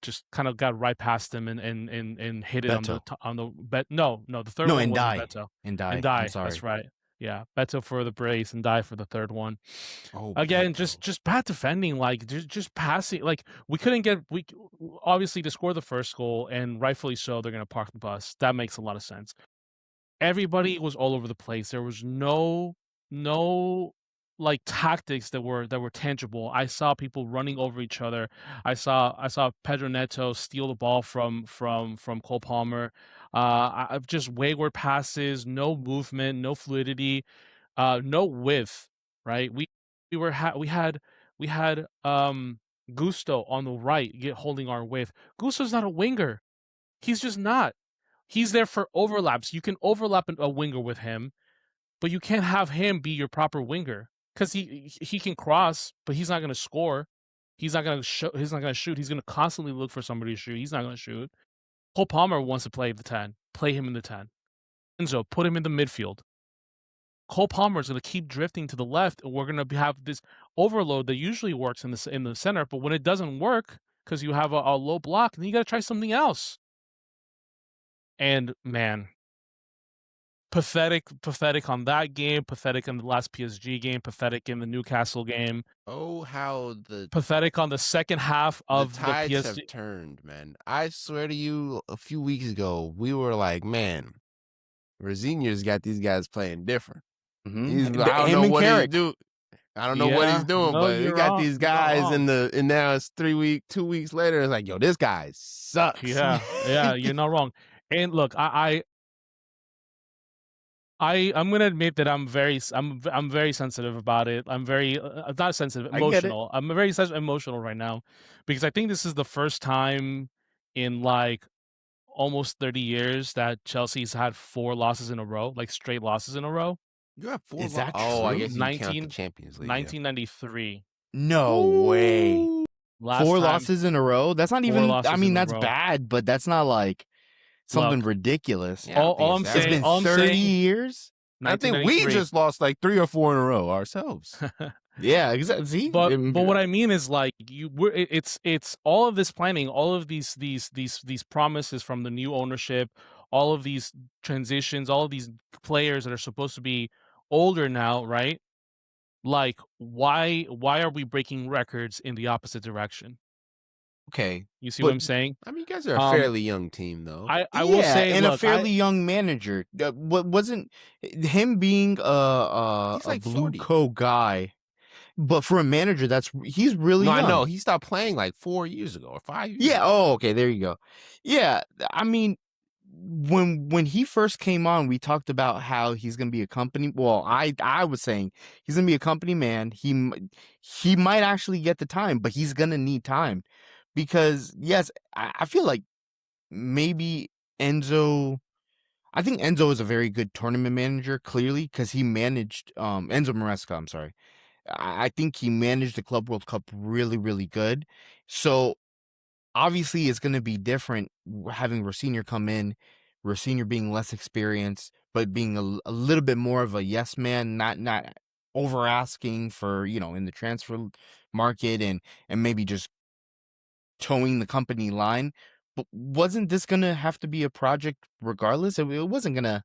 just kind of got right past him and hit it on the Beto. on the bet. No, the third No, one and wasn't die. Beto. And And die. I'm die. That's sorry. right. Yeah, Beto for the brace and die for the third one. Oh, Again, Beto. just bad defending, like just passing. Like we obviously to score the first goal, and rightfully so, they're gonna park the bus. That makes a lot of sense. Everybody was all over the place. There was no like tactics that were tangible. I saw people running over each other. I saw Pedro Neto steal the ball from Cole Palmer. Just wayward passes, no movement, no fluidity, no width. Right? We had Gusto on the right holding our width. Gusto's not a winger. He's just not. He's there for overlaps. You can overlap a winger with him, but you can't have him be your proper winger because he can cross, but he's not going to score. He's not going to show. He's not going to shoot. He's going to constantly look for somebody to shoot. He's not going to shoot. Cole Palmer wants to play the 10. Play him in the 10. Enzo, put him in the midfield. Cole Palmer is going to keep drifting to the left, and we're going to have this overload that usually works in the center. But when it doesn't work because you have a low block, then you got to try something else. And man, pathetic on that game, pathetic in the last PSG game, pathetic in the Newcastle game. Oh, how pathetic on the second half of the tides PSG. have turned, man. I swear to you, a few weeks ago, we were like, man, Rosinior's got these guys playing different. Mm-hmm. I don't know what he's doing. I don't know what he's doing, no, but he you're got wrong. these You're not guys wrong. and now it's 2 weeks later. It's like, yo, this guy sucks. Yeah, you're not wrong. And look, I'm gonna admit that I'm very sensitive about it. I'm very not sensitive, I get it. emotional. I'm very emotional right now because I think this is the first time in like almost 30 years that Chelsea's had 4 losses in a row, like straight losses in a row. You have 4 Is that Oh, I true? guess you count the Champions League. 1993. No way. Last 4 time, losses in a row? That's not 4 even, losses I in mean, a that's row. bad, but that's not like something Look, ridiculous. Yeah, I don't all I'm think it's that saying, It's been all I'm 30 saying, years? I think we 1993. just lost like 3 or 4 in a row ourselves. Yeah, exactly. See? But what I mean is like it's all of this planning, all of these promises from the new ownership, all of these transitions, all of these players that are supposed to be older now, right? Like why are we breaking records in the opposite direction? Okay. You see what I'm saying? I mean, you guys are a fairly young team, though. I will say, and look, a fairly young manager. What wasn't him being He's a like blue 40. coat guy, but for a manager, he's really No, young. I know. He stopped playing like 4 years ago or 5 years Yeah. ago. Oh, okay. There you go. Yeah. I mean, when he first came on, we talked about how he's gonna be a company. Well, I was saying he's gonna be a company man. He might actually get the time, but he's gonna need time because yes, I feel like maybe Enzo. I think Enzo is a very good tournament manager, clearly, because he managed Enzo Maresca. I'm sorry. I think he managed the Club World Cup really, really good. So obviously, it's going to be different having Rosenior come in, Rosenior being less experienced, but being a little bit more of a yes man, not over asking for in the transfer market and maybe just towing the company line. But wasn't this gonna have to be a project regardless? It wasn't gonna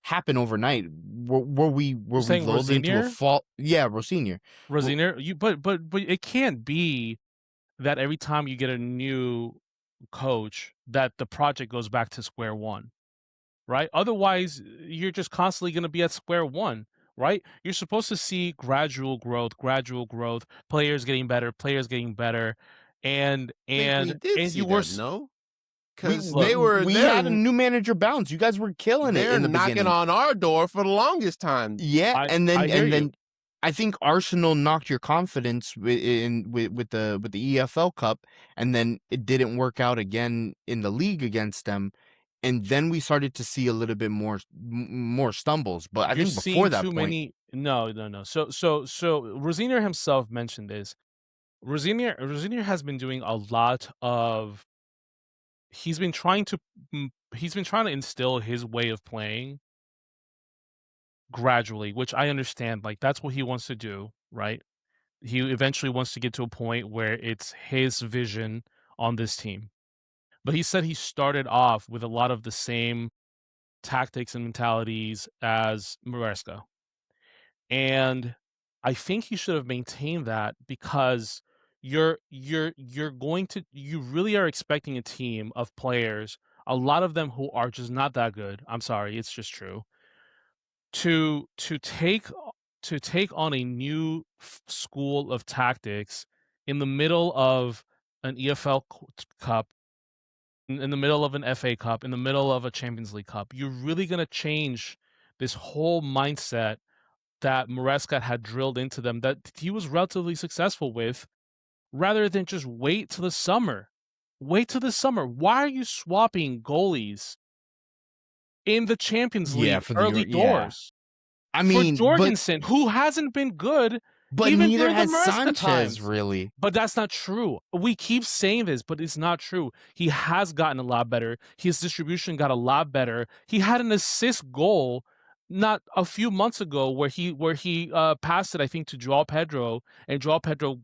happen overnight. Were we saying lulled into a Rosenior? fault? Yeah, Rosenior. Rosenior, but it can't be that every time you get a new coach that the project goes back to square one, right? Otherwise, you're just constantly going to be at square one, right? You're supposed to see gradual growth, players getting better, and I think we did see you were that, no? We Because we had a new manager bounce. You guys were killing it they're in the knocking beginning. on our door for the longest time. Yeah, I and hear you. then I think Arsenal knocked your confidence with the EFL Cup, and then it didn't work out again in the league against them. and then we started to see a little bit more stumbles. But I You're think before seeing that too point, many. No. So Rosier himself mentioned this. Rosier has been doing a lot of. He's been trying to instill his way of playing gradually, which I understand. Like that's what he wants to do, right? He eventually wants to get to a point where it's his vision on this team. But he said he started off with a lot of the same tactics and mentalities as Maresca. And I think he should have maintained that because you really are expecting a team of players, a lot of them who are just not that good. I'm sorry, it's just true. To take on a new school of tactics in the middle of an EFL Cup, in the middle of an FA Cup, in the middle of a Champions League Cup, you're really going to change this whole mindset that Maresca had drilled into them that he was relatively successful with, rather than just wait till the summer. Wait till the summer. Why are you swapping goalies in the Champions League for the early doors? I For mean, Jorgensen, who hasn't been good but even neither during the has Maresca Sanchez times. really. But that's not true. We keep saying this, but it's not true. He has gotten a lot better. His distribution got a lot better. He had an assist goal not a few months ago where he passed it, I think, to Joao Pedro, and Joao Pedro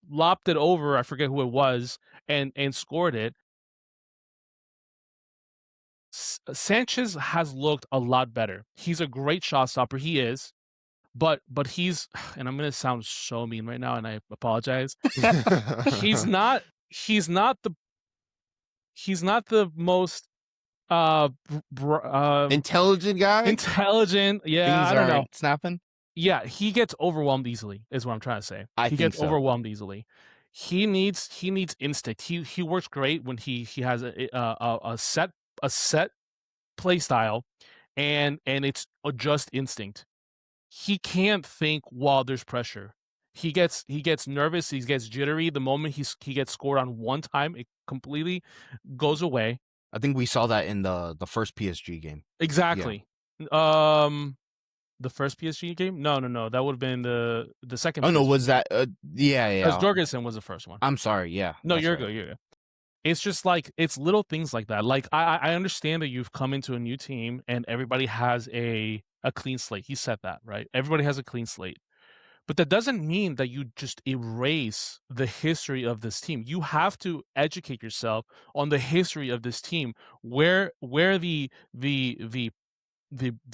lopped it over, I forget who it was, and scored it. Sanchez has looked a lot better. He's a great shot stopper. He is. But he's, and I'm gonna sound so mean right now, and I apologize. he's not the most intelligent guy. Intelligent, yeah. Things I don't know. Snapping. Yeah, he gets overwhelmed easily. Is what I'm trying to say. He gets so. overwhelmed easily. He needs instinct. He works great when he has a set play style, and it's just instinct. He can't think while there's pressure. He gets nervous, he gets jittery the moment he gets scored on one time, it completely goes away. I think we saw that in the first PSG game. Exactly. The first PSG game? No. That would have been the second. Oh PSG. No, was that? Yeah. Because Jorgensen was the first one. I'm sorry. Yeah. No, you're good. You're good. It's just like it's little things like that. Like I understand that you've come into a new team and everybody has a clean slate. He said that, right? Everybody has a clean slate. But that doesn't mean that you just erase the history of this team. You have to educate yourself on the history of this team, where the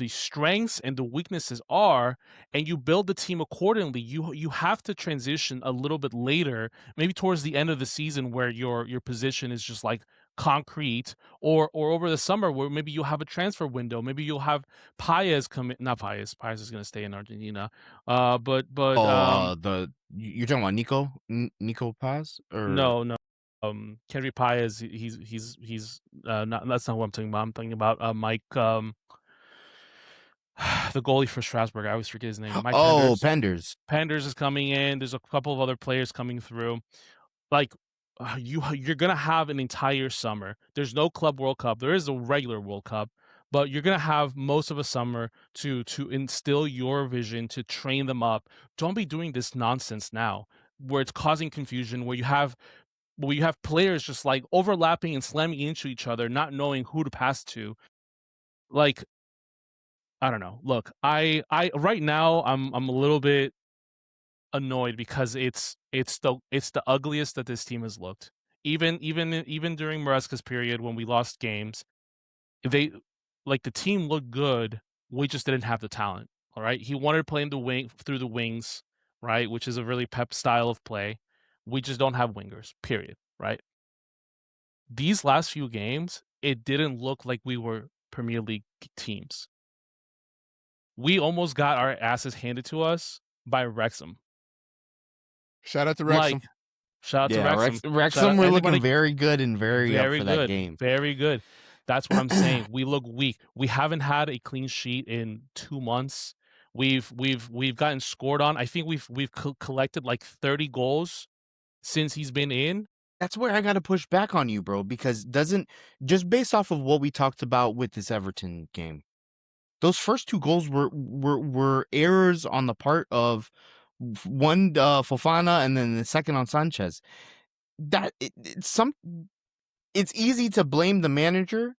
strengths and the weaknesses are, and you build the team accordingly. You have to transition a little bit later, maybe towards the end of the season, where your position is just like concrete, or over the summer where maybe you'll have a transfer window. Maybe you'll have Paez come in. Not Paez. Paez is going to stay in Argentina. But you're talking about Nico Paz or no. Kendry Paez. He's not. That's not what I'm talking about. I'm talking about Mike. The goalie for Strasbourg, I always forget his name. Mike Penders. Penders is coming in. There's a couple of other players coming through. Like you're gonna have an entire summer. There's no Club World Cup. There is a regular World Cup, but you're gonna have most of a summer to instill your vision, to train them up. Don't be doing this nonsense now, where it's causing confusion. Where you have players just like overlapping and slamming into each other, not knowing who to pass to. Like, I don't know. Look, I right now I'm a little bit annoyed because it's the ugliest that this team has looked. Even during Maresca's period when we lost games, the team looked good. We just didn't have the talent. All right, he wanted to play in through the wings, right, which is a really Pep style of play. We just don't have wingers. Period. Right. These last few games, it didn't look like we were Premier League teams. We almost got our asses handed to us by Wrexham. Shout out to Wrexham. Shout out to Wrexham. Wrexham were looking very good and very up for good. That game. Very good. That's what I'm saying. We look weak. We haven't had a clean sheet in 2 months. We've gotten scored on. I think we've collected like 30 goals since he's been in. that's where I got to push back on you, bro, because just based off of what we talked about with this Everton game, those first 2 goals were errors on the part of one Fofana and then the second on Sanchez. It's easy to blame the manager,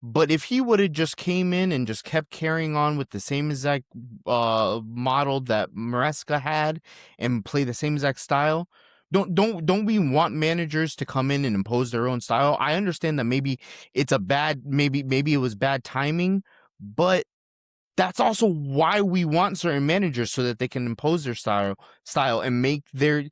but if he would have just came in and just kept carrying on with the same exact model that Maresca had and play the same exact style, don't we want managers to come in and impose their own style? I understand that maybe it's maybe it was bad timing, but that's also why we want certain managers, so that they can impose their style and make their.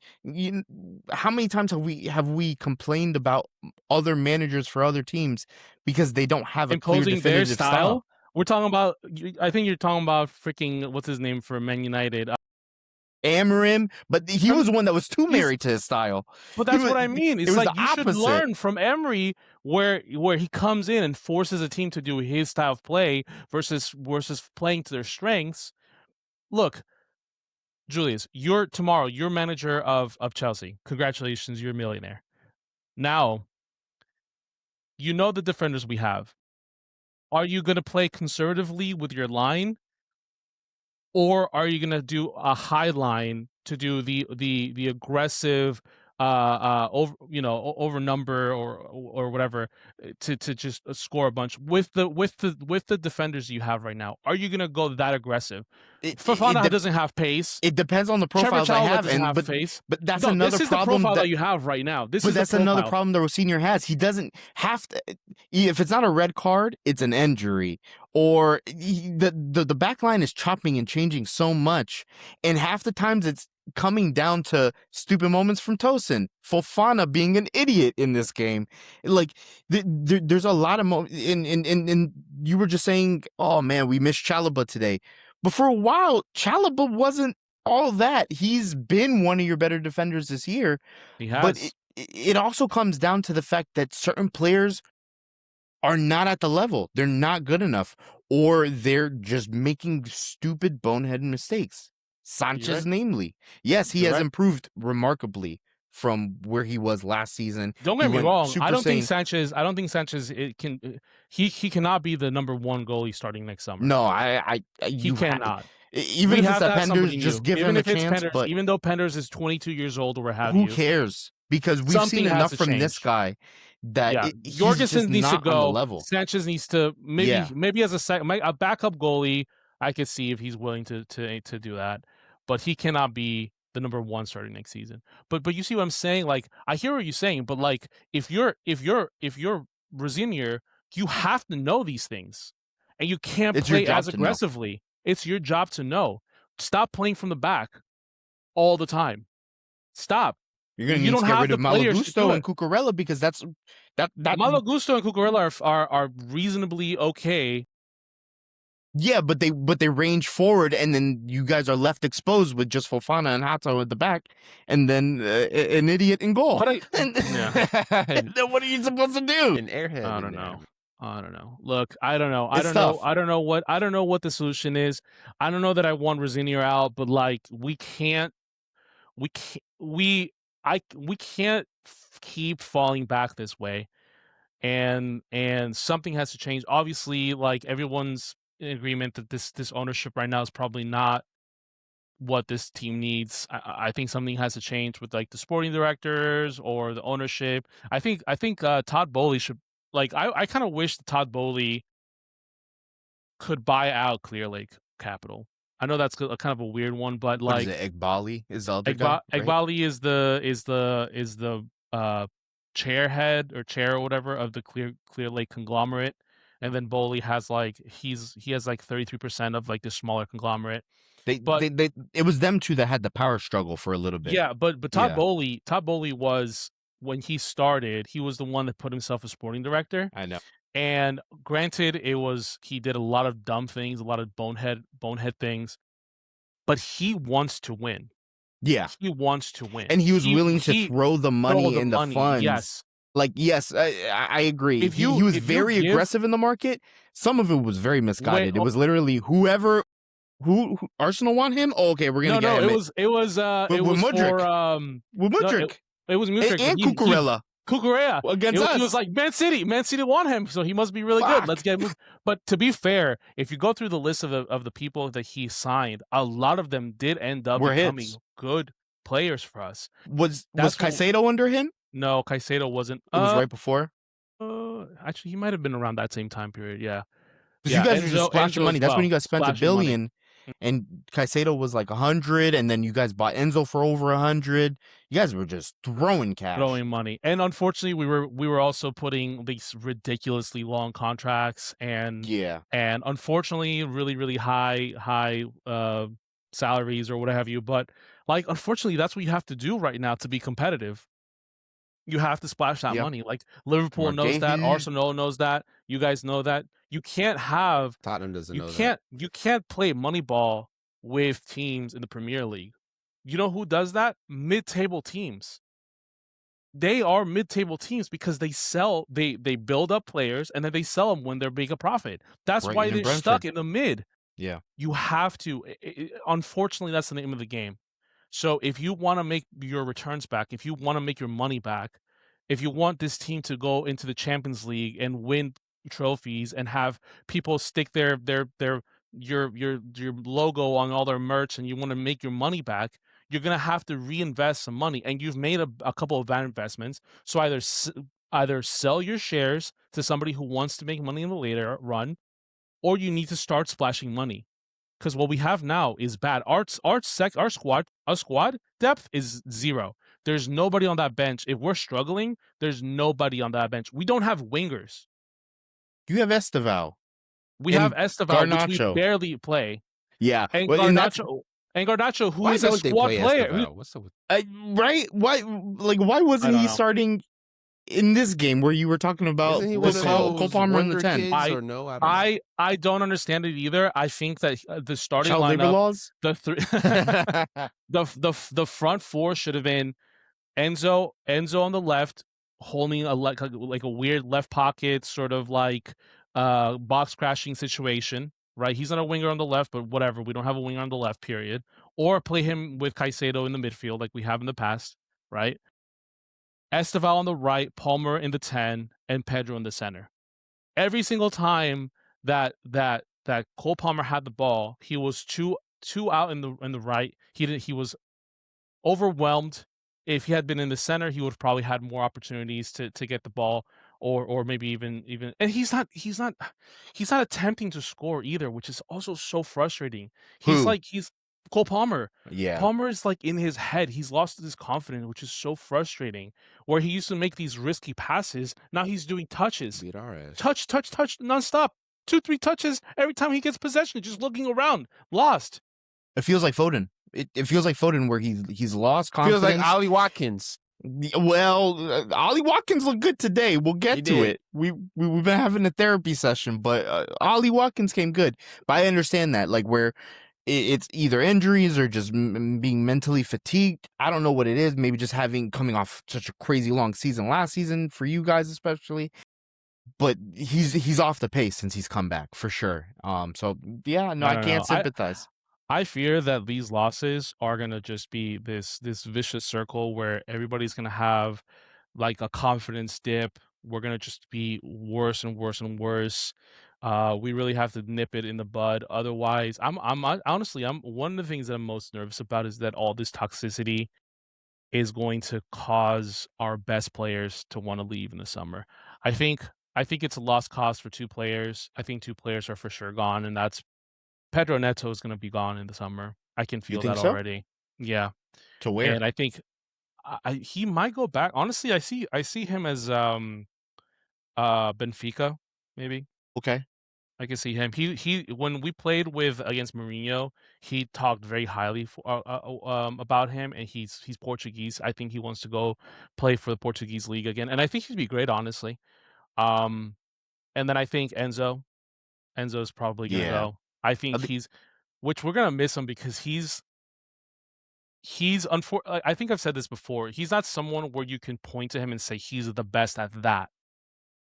How many times have we complained about other managers for other teams because they don't have a imposing clear definitive their style? We're talking about. I think you're talking about freaking what's his name for Man United. Amorim, but he was the one that was too married to his style. But that's what I mean. It's like you should learn from Emery, where he comes in and forces a team to do his style of play versus playing to their strengths. Look, Julius, you're manager of Chelsea. Congratulations, you're a millionaire. Now, you know the defenders we have. Are you going to play conservatively with your line? Or are you going to do a high line to do the aggressive over number or whatever to just score a bunch with the defenders you have right now? Are you going to go that aggressive? Fofana doesn't have pace. It depends on the profiles I have, but that's another this is problem. The profile that you have right now. That's another problem that Rosinha has. He doesn't have to. If it's not a red card, it's an injury, or the back line is chopping and changing so much, and half the times it's coming down to stupid moments from Tosin. Fofana being an idiot in this game. Like, there's a lot of moments. And you were just saying, oh man, we missed Chalobah today. But for a while, Chalobah wasn't all that. He's been one of your better defenders this year. He has. But it also comes down to the fact that certain players are not at the level. They're not good enough, or they're just making stupid bonehead mistakes. Sanchez, namely. Yes, he has improved remarkably from where he was last season. Don't get me wrong. I don't think Sanchez he cannot be the number 1 goalie starting next summer. No, he cannot. Even if it's Penders, just give him a chance. But even though Penders is 22 years old or what have you. Who cares? Because we've seen enough from this guy that Jorgensen needs to go. Level. Sanchez needs to maybe as a backup goalie. I could see if he's willing to do that, but he cannot be the number 1 starting next season. But you see what I'm saying? Like, I hear what you're saying, but like if you're Rosinha, you have to know these things, and you can't play as aggressively. It's your job to know. Stop playing from the back all the time. Stop. You're going to need to get rid of Malo Gusto and Cucurella, because that Malo Gusto and Cucurella are reasonably okay. Yeah, but they range forward, and then you guys are left exposed with just Fofana and Hato at the back, and then an idiot in goal. Then what are you supposed to do? An airhead. I don't know. Look, I don't know. I don't know what the solution is. I don't know that I want Rosinha out, but like we can't keep falling back this way, and something has to change. Obviously, like everyone's in agreement that this ownership right now is probably not what this team needs. I think something has to change with like the sporting directors or the ownership. I think Todd Boehly should, like, I kind of wish that Todd Boehly could buy out Clear Lake Capital. I know that's kind of a weird one, but like, what is it, Egbali is the other guy, right? Egbali is the chair or whatever of the Clear Lake conglomerate. And then Boehly has like he has like 33% of like the smaller conglomerate. It was them two that had the power struggle for a little bit. Yeah, but Todd Boehly was, when he started, he was the one that put himself as sporting director. I know. And granted, he did a lot of dumb things, a lot of bonehead things, but he wants to win. Yeah, he wants to win, and he was willing to throw the money in the funds. Yes. Like, yes, I agree. He was very aggressive in the market. Some of it was very misguided. It was literally who Arsenal want him. Oh, okay, we're gonna get him. It was Mudryk. for Mudryk. It was Mudryk, and Cucurella. Cucurella against us. He was like, Man City want him, so he must be really good. Let's get moved. But to be fair, if you go through the list of the people that he signed, a lot of them did end up becoming good players for us. Was Caicedo under him? No, Caicedo wasn't. It was right before. Actually, he might have been around that same time period. Yeah. Because you guys were just splashing money. That's when you guys spent $1 billion. And Caicedo was like 100, and then you guys bought Enzo for over 100. You guys were just throwing cash, throwing money, and unfortunately, we were also putting these ridiculously long contracts, and unfortunately, really high salaries or what have you. But like, unfortunately, that's what you have to do right now to be competitive. You have to splash that money. Like Liverpool knows that, Arsenal knows that, you guys know that. You can't have Tottenham doesn't know that. You can't play Moneyball with teams in the Premier League. You know who does that? Mid-table teams. They are mid-table teams because they build up players and then they sell them when they're making a profit. That's why they're stuck in the mid. Yeah. You have to. Unfortunately, that's the name of the game. So if you want to make your returns back, if you want to make your money back, if you want this team to go into the Champions League and win trophies and have people stick your logo on all their merch, and you want to make your money back, you're gonna have to reinvest some money. And you've made a couple of bad investments. So either sell your shares to somebody who wants to make money in the later run, or you need to start splashing money. Because what we have now is bad. Our squad depth is zero. There's nobody on that bench. If we're struggling, there's nobody on that bench. We don't have wingers. You have Esteval. We have Esteval, which we barely play. Yeah, and Garnacho, who is a squad player. What's up with right? Why wasn't he starting in this game where you were talking about Cole Palmer in the 10? I don't understand it either. I think that the starting lineup, the front four should have been Enzo on the left, holding like a weird left pocket, sort of like box crashing situation. Right, he's not a winger on the left, but whatever. We don't have a winger on the left, period. Or play him with Caicedo in the midfield like we have in the past, right? Esteval on the right, Palmer in the 10, and Pedro in the center. Every single time that Cole Palmer had the ball, he was two out in the right. He was overwhelmed. If he had been in the center, he would have probably had more opportunities to get the ball, or maybe even. And he's not attempting to score either, which is also so frustrating. He's Cole Palmer. Yeah, Palmer is like in his head. He's lost his confidence, which is so frustrating. Where he used to make these risky passes, now he's doing touches. Beat our ass. Touch nonstop. 2-3 touches every time he gets possession, just looking around, lost. It feels like Foden. It feels like Foden, where he's lost confidence. Feels like Ollie Watkins. Well, Ollie Watkins looked good today. We'll get to it. We've been having a therapy session, but Ollie Watkins came good. But I understand that, like, where it's either injuries or just being mentally fatigued. I don't know what it is. Maybe just coming off such a crazy long season last season for you guys especially. But he's off the pace since he's come back for sure. So yeah, no, I can't sympathize. I fear that these losses are gonna just be this vicious circle where everybody's gonna have like a confidence dip. We're gonna just be worse and worse and worse. We really have to nip it in the bud. Otherwise, I'm honestly, one of the things that I'm most nervous about is that all this toxicity is going to cause our best players to want to leave in the summer. I think it's a lost cause for 2 players. I think 2 players are for sure gone, and that's Pedro Neto is going to be gone in the summer. I can feel that already. Yeah. To where? And I think he might go back. Honestly, I see him as Benfica, maybe. Okay. I can see him. He when we played against Mourinho, he talked very highly about him, and he's Portuguese. I think he wants to go play for the Portuguese league again, and I think he'd be great, honestly. And then I think Enzo's probably gonna go. I think which we're gonna miss him because he's I think I've said this before. He's not someone where you can point to him and say he's the best at that.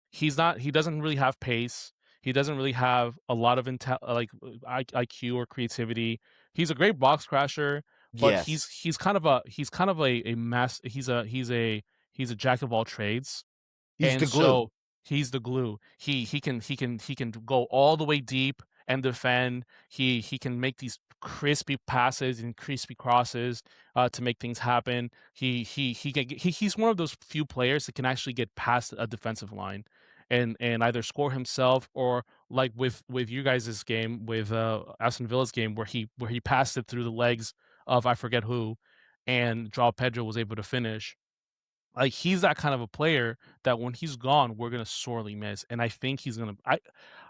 He's not. He doesn't really have pace. He doesn't really have a lot of IQ or creativity. He's a great box crasher, but Yes. he's kind of a mass. He's a jack of all trades. He's And the glue. so he's the glue. He can go all the way deep and defend. He can make these crispy passes and crispy crosses to make things happen. He's one of those few players that can actually get past a defensive line and either score himself, or like with you guys' game, with Aston Villa's game, where he passed it through the legs of I forget who, and Joao Pedro was able to finish. Like, he's that kind of a player that when he's gone, we're gonna sorely miss, and I think he's gonna.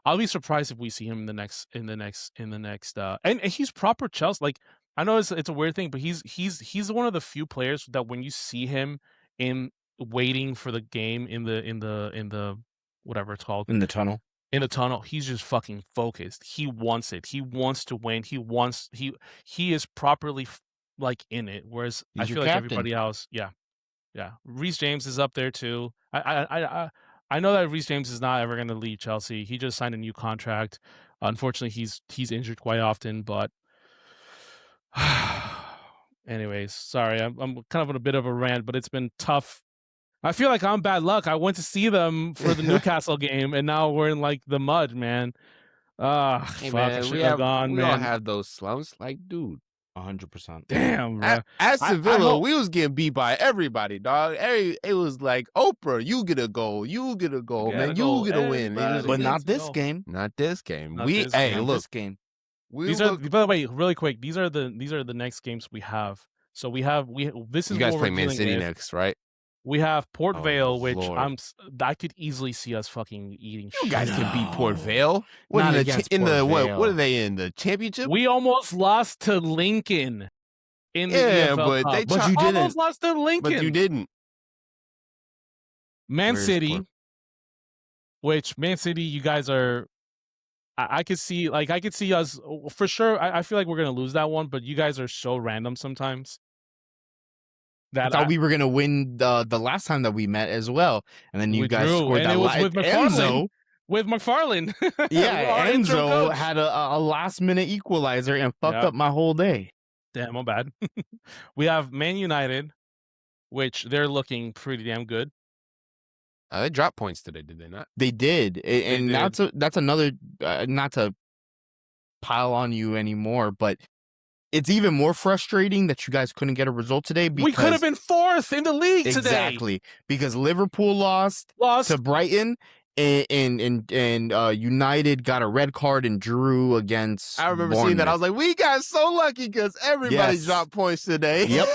I'll be surprised if we see him in the next. And he's proper Chelsea. Like, I know it's a weird thing, but he's one of the few players that when you see him in waiting for the game in the whatever it's called, In the tunnel. he's just fucking focused. He wants it. He wants to win. He is properly like in it. Whereas I He's your feel like captain. everybody else, yeah. Yeah, Reece James is up there too. I know that Reece James is not ever going to leave Chelsea. He just signed a new contract. Unfortunately, he's injured quite often. But anyways, sorry, I'm kind of on a bit of a rant, but it's been tough. I feel like I'm bad luck. I went to see them for the Newcastle game, and now we're in like the mud, man. Hey, Fuck! man, I should have gone, we all man. have those slumps. Like, dude, 100%. Damn, bro. Aston Villa, we was getting beat by everybody, dog. It was like, Oprah, you get a goal, man, you get a win. But not this game. Not this game. Not this game. Look, this game. These are, by the way, really quick. These are the next games we have. So this is you guys what play we're Man dealing City with. next, right? We have Port Oh, Vale, which Lord. I could easily see us fucking eating. You guys can beat Port No. Vale. Not against Port Vale. What are they in the championship? We almost lost to Lincoln in the Yeah, EFL but Cup. they But you didn't. Almost lost to Lincoln. But you didn't. Man Where's City, Port- which Man City, you guys are. I could see us for sure. I feel like we're gonna lose that one, but you guys are so random sometimes. I thought we were gonna win the last time that we met as well, and then you guys scored and that. It was with McFarlane. Enzo, Yeah, Enzo had a last minute equalizer and fucked up my whole day. Damn, my bad. We have Man United, which they're looking pretty damn good. They dropped points today, did they not? They did, and that's another. Not to pile on you anymore, but it's even more frustrating that you guys couldn't get a result today. Because we could have been fourth in the league today. Exactly, because Liverpool lost to Brighton, and United got a red card and drew against. I remember Bournemouth. seeing that. I was like, we got so lucky because everybody dropped points today. Yep.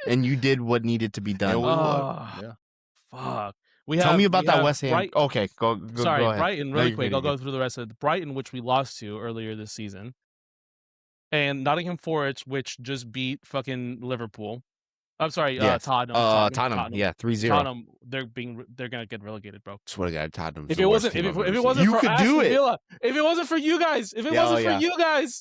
And you did what needed to be done. Yeah. Fuck. Tell me about that West Ham. Okay, go sorry, go ahead. Brighton, really quick. I'll go through the rest of it. Brighton, which we lost to earlier this season. And Nottingham Forest, which just beat fucking Liverpool. I'm sorry, Tottenham. Yeah, 3-0. Tottenham, they're gonna get relegated, bro. Swear to God, Tottenham's If the it worst wasn't, team if I've it ever wasn't seen. for could Aston do it. Villa, if it wasn't for you guys, for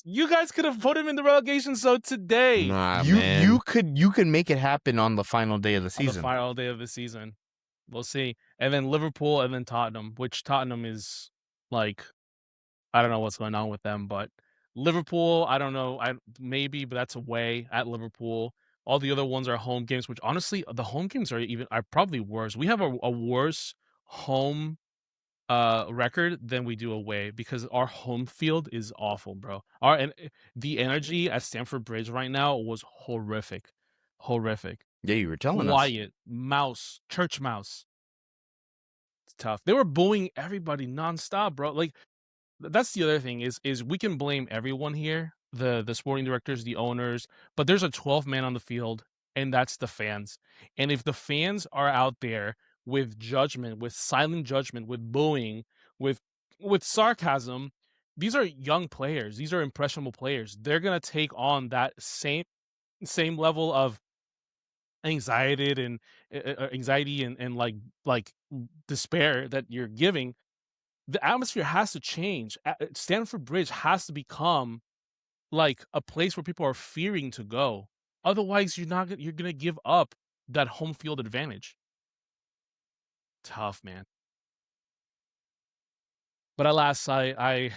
you guys could have put him in the relegation zone today. Nah, You could make it happen on the final day of the season. On the final day of the season, we'll see. And then Liverpool, and then Tottenham, which Tottenham is like, I don't know what's going on with them, but Liverpool, I don't know, maybe, but that's away at Liverpool. All the other ones are home games, which honestly, the home games are probably worse. We have a worse home record than we do away, because our home field is awful, bro. The energy at Stamford Bridge right now was horrific. Yeah, you were telling us. Quiet, church mouse. It's tough. They were booing everybody nonstop, bro. Like, that's the other thing is we can blame everyone here, the sporting directors, the owners, but there's a 12th man on the field, and that's the fans. And if the fans are out there with judgment, with silent judgment, with booing, with sarcasm, these are young players. These are impressionable players. They're gonna take on that same level of anxiety and like despair that you're giving. The atmosphere has to change. Stamford Bridge has to become like a place where people are fearing to go. Otherwise, you're gonna give up that home field advantage. Tough, man. But alas, I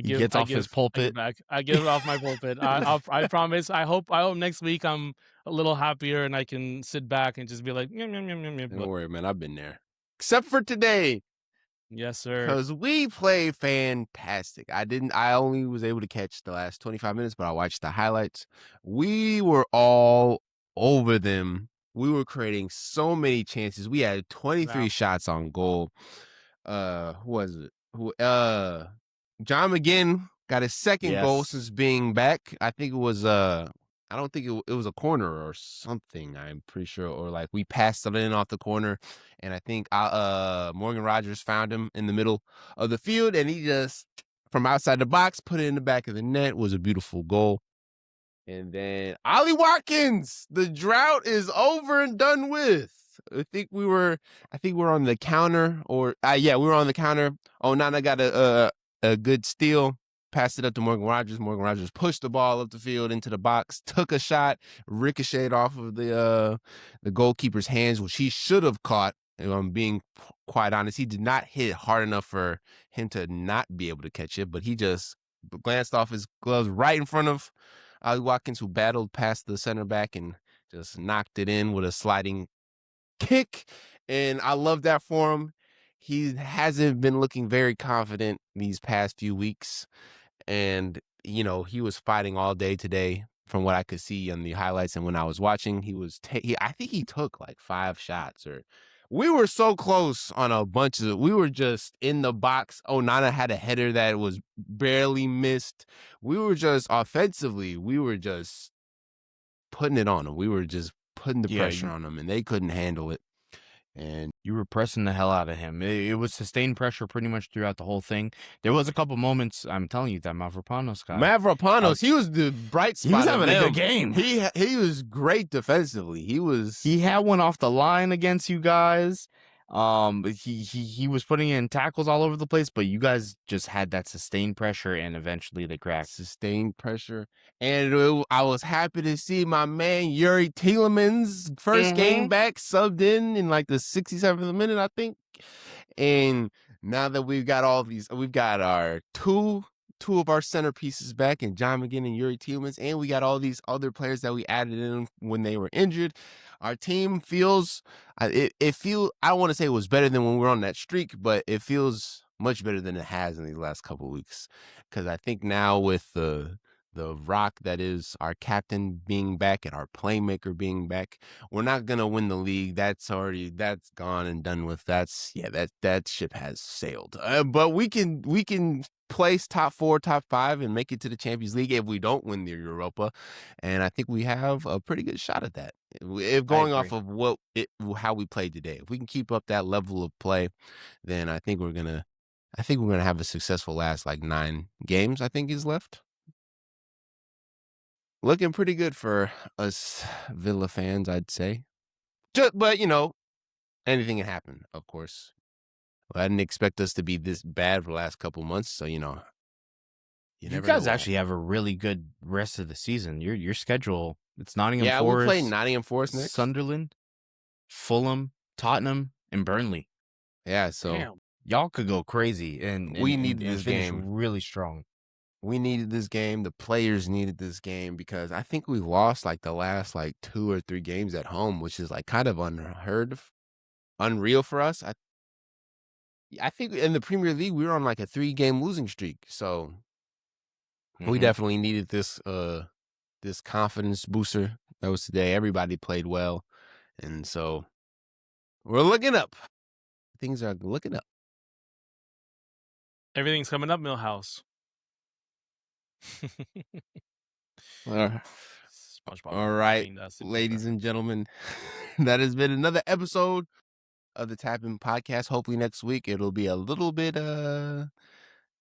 He gets off his pulpit. I get it off my pulpit. I promise. I hope next week I'm a little happier and I can sit back and just be like, yum, yum, yum, yum, yum. Don't worry, man. I've been there. Except for today. Yes, sir. Because we played fantastic. I only was able to catch the last 25 minutes, but I watched the highlights. We were all over them. We were creating so many chances. We had 23 shots on goal. Who was it? John McGinn got his second goal since being back. I think it was I don't think it was a corner or something. I'm pretty sure, or like we passed it in off the corner, and I think Morgan Rogers found him in the middle of the field, and he just from outside the box put it in the back of the net. It was a beautiful goal. And then Ollie Watkins, the drought is over and done with. I think we're on the counter, or we were on the counter. Oh, Nana got a good steal, passed it up to Morgan Rogers. Morgan Rogers pushed the ball up the field into the box, took a shot, ricocheted off of the goalkeeper's hands, which he should have caught. If I'm being quite honest, he did not hit hard enough for him to not be able to catch it, but he just glanced off his gloves right in front of Ollie Watkins, who battled past the center back and just knocked it in with a sliding kick. And I love that for him. He hasn't been looking very confident these past few weeks. And, you know, he was fighting all day today from what I could see on the highlights. And when I was watching, I think he took like 5 shots, or we were so close on a bunch of, we were just in the box. Onana had a header that was barely missed. We were just offensively, we were just putting it on them. We were just putting the pressure on them, and they couldn't handle it. And you were pressing the hell out of him. It was sustained pressure pretty much throughout the whole thing. There was a couple moments, I'm telling you, that Mavropanos guy. He was the bright spot. He was having a good game. He was great defensively. He had one off the line against you guys. He was putting in tackles all over the place, but you guys just had that sustained pressure, and eventually they cracked. Sustained pressure, and I was happy to see my man Yuri Tielemans' first game back, subbed in like the 67th minute, I think. And now that we've got our two of our centerpieces back, and John McGinn and Yuri Tielemans, and we got all these other players that we added in when they were injured. Our team feels, I don't want to say it was better than when we were on that streak, but it feels much better than it has in these last couple of weeks. Because I think now with the rock that is our captain being back and our playmaker being back, we're not going to win the league. That's gone and done with. That ship has sailed. But we can place top 4, top 5, and make it to the Champions League if we don't win the Europa. And I think we have a pretty good shot at that. If going off of how we played today, if we can keep up that level of play, then I think we're gonna have a successful last 9 games. I think is left. Looking pretty good for us Villa fans, I'd say. But anything can happen, of course. I didn't expect us to be this bad for the last couple months, so you guys actually have a really good rest of the season. Your schedule, it's Nottingham Forest. Yeah, we play Nottingham Forest next. Sunderland, Fulham, Tottenham, and Burnley. Yeah, so y'all could go crazy, and we need this game really strong. We needed this game. The players needed this game, because I think we lost the last 2 or 3 games at home, which is kind of unreal for us. I think in the Premier League we were on a 3-game losing streak, so we definitely needed this this confidence booster that was today. Everybody played well, and so we're looking up. Things are looking up. Everything's coming up, Millhouse. All right, ladies and gentlemen, that has been another episode of the Tapping Podcast. Hopefully next week it'll be a little bit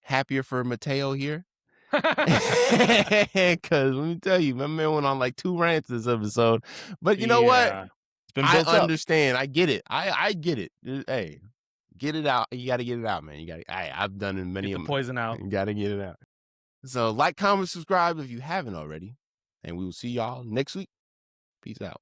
happier for Mateo here. Because let me tell you, my man went on 2 rants this episode. But you know what? I understand. I get it. I get it. Hey, get it out. You got to get it out, man. I've done it many. Get the poison out. You got to get it out. So comment, subscribe if you haven't already, and we will see y'all next week. Peace out.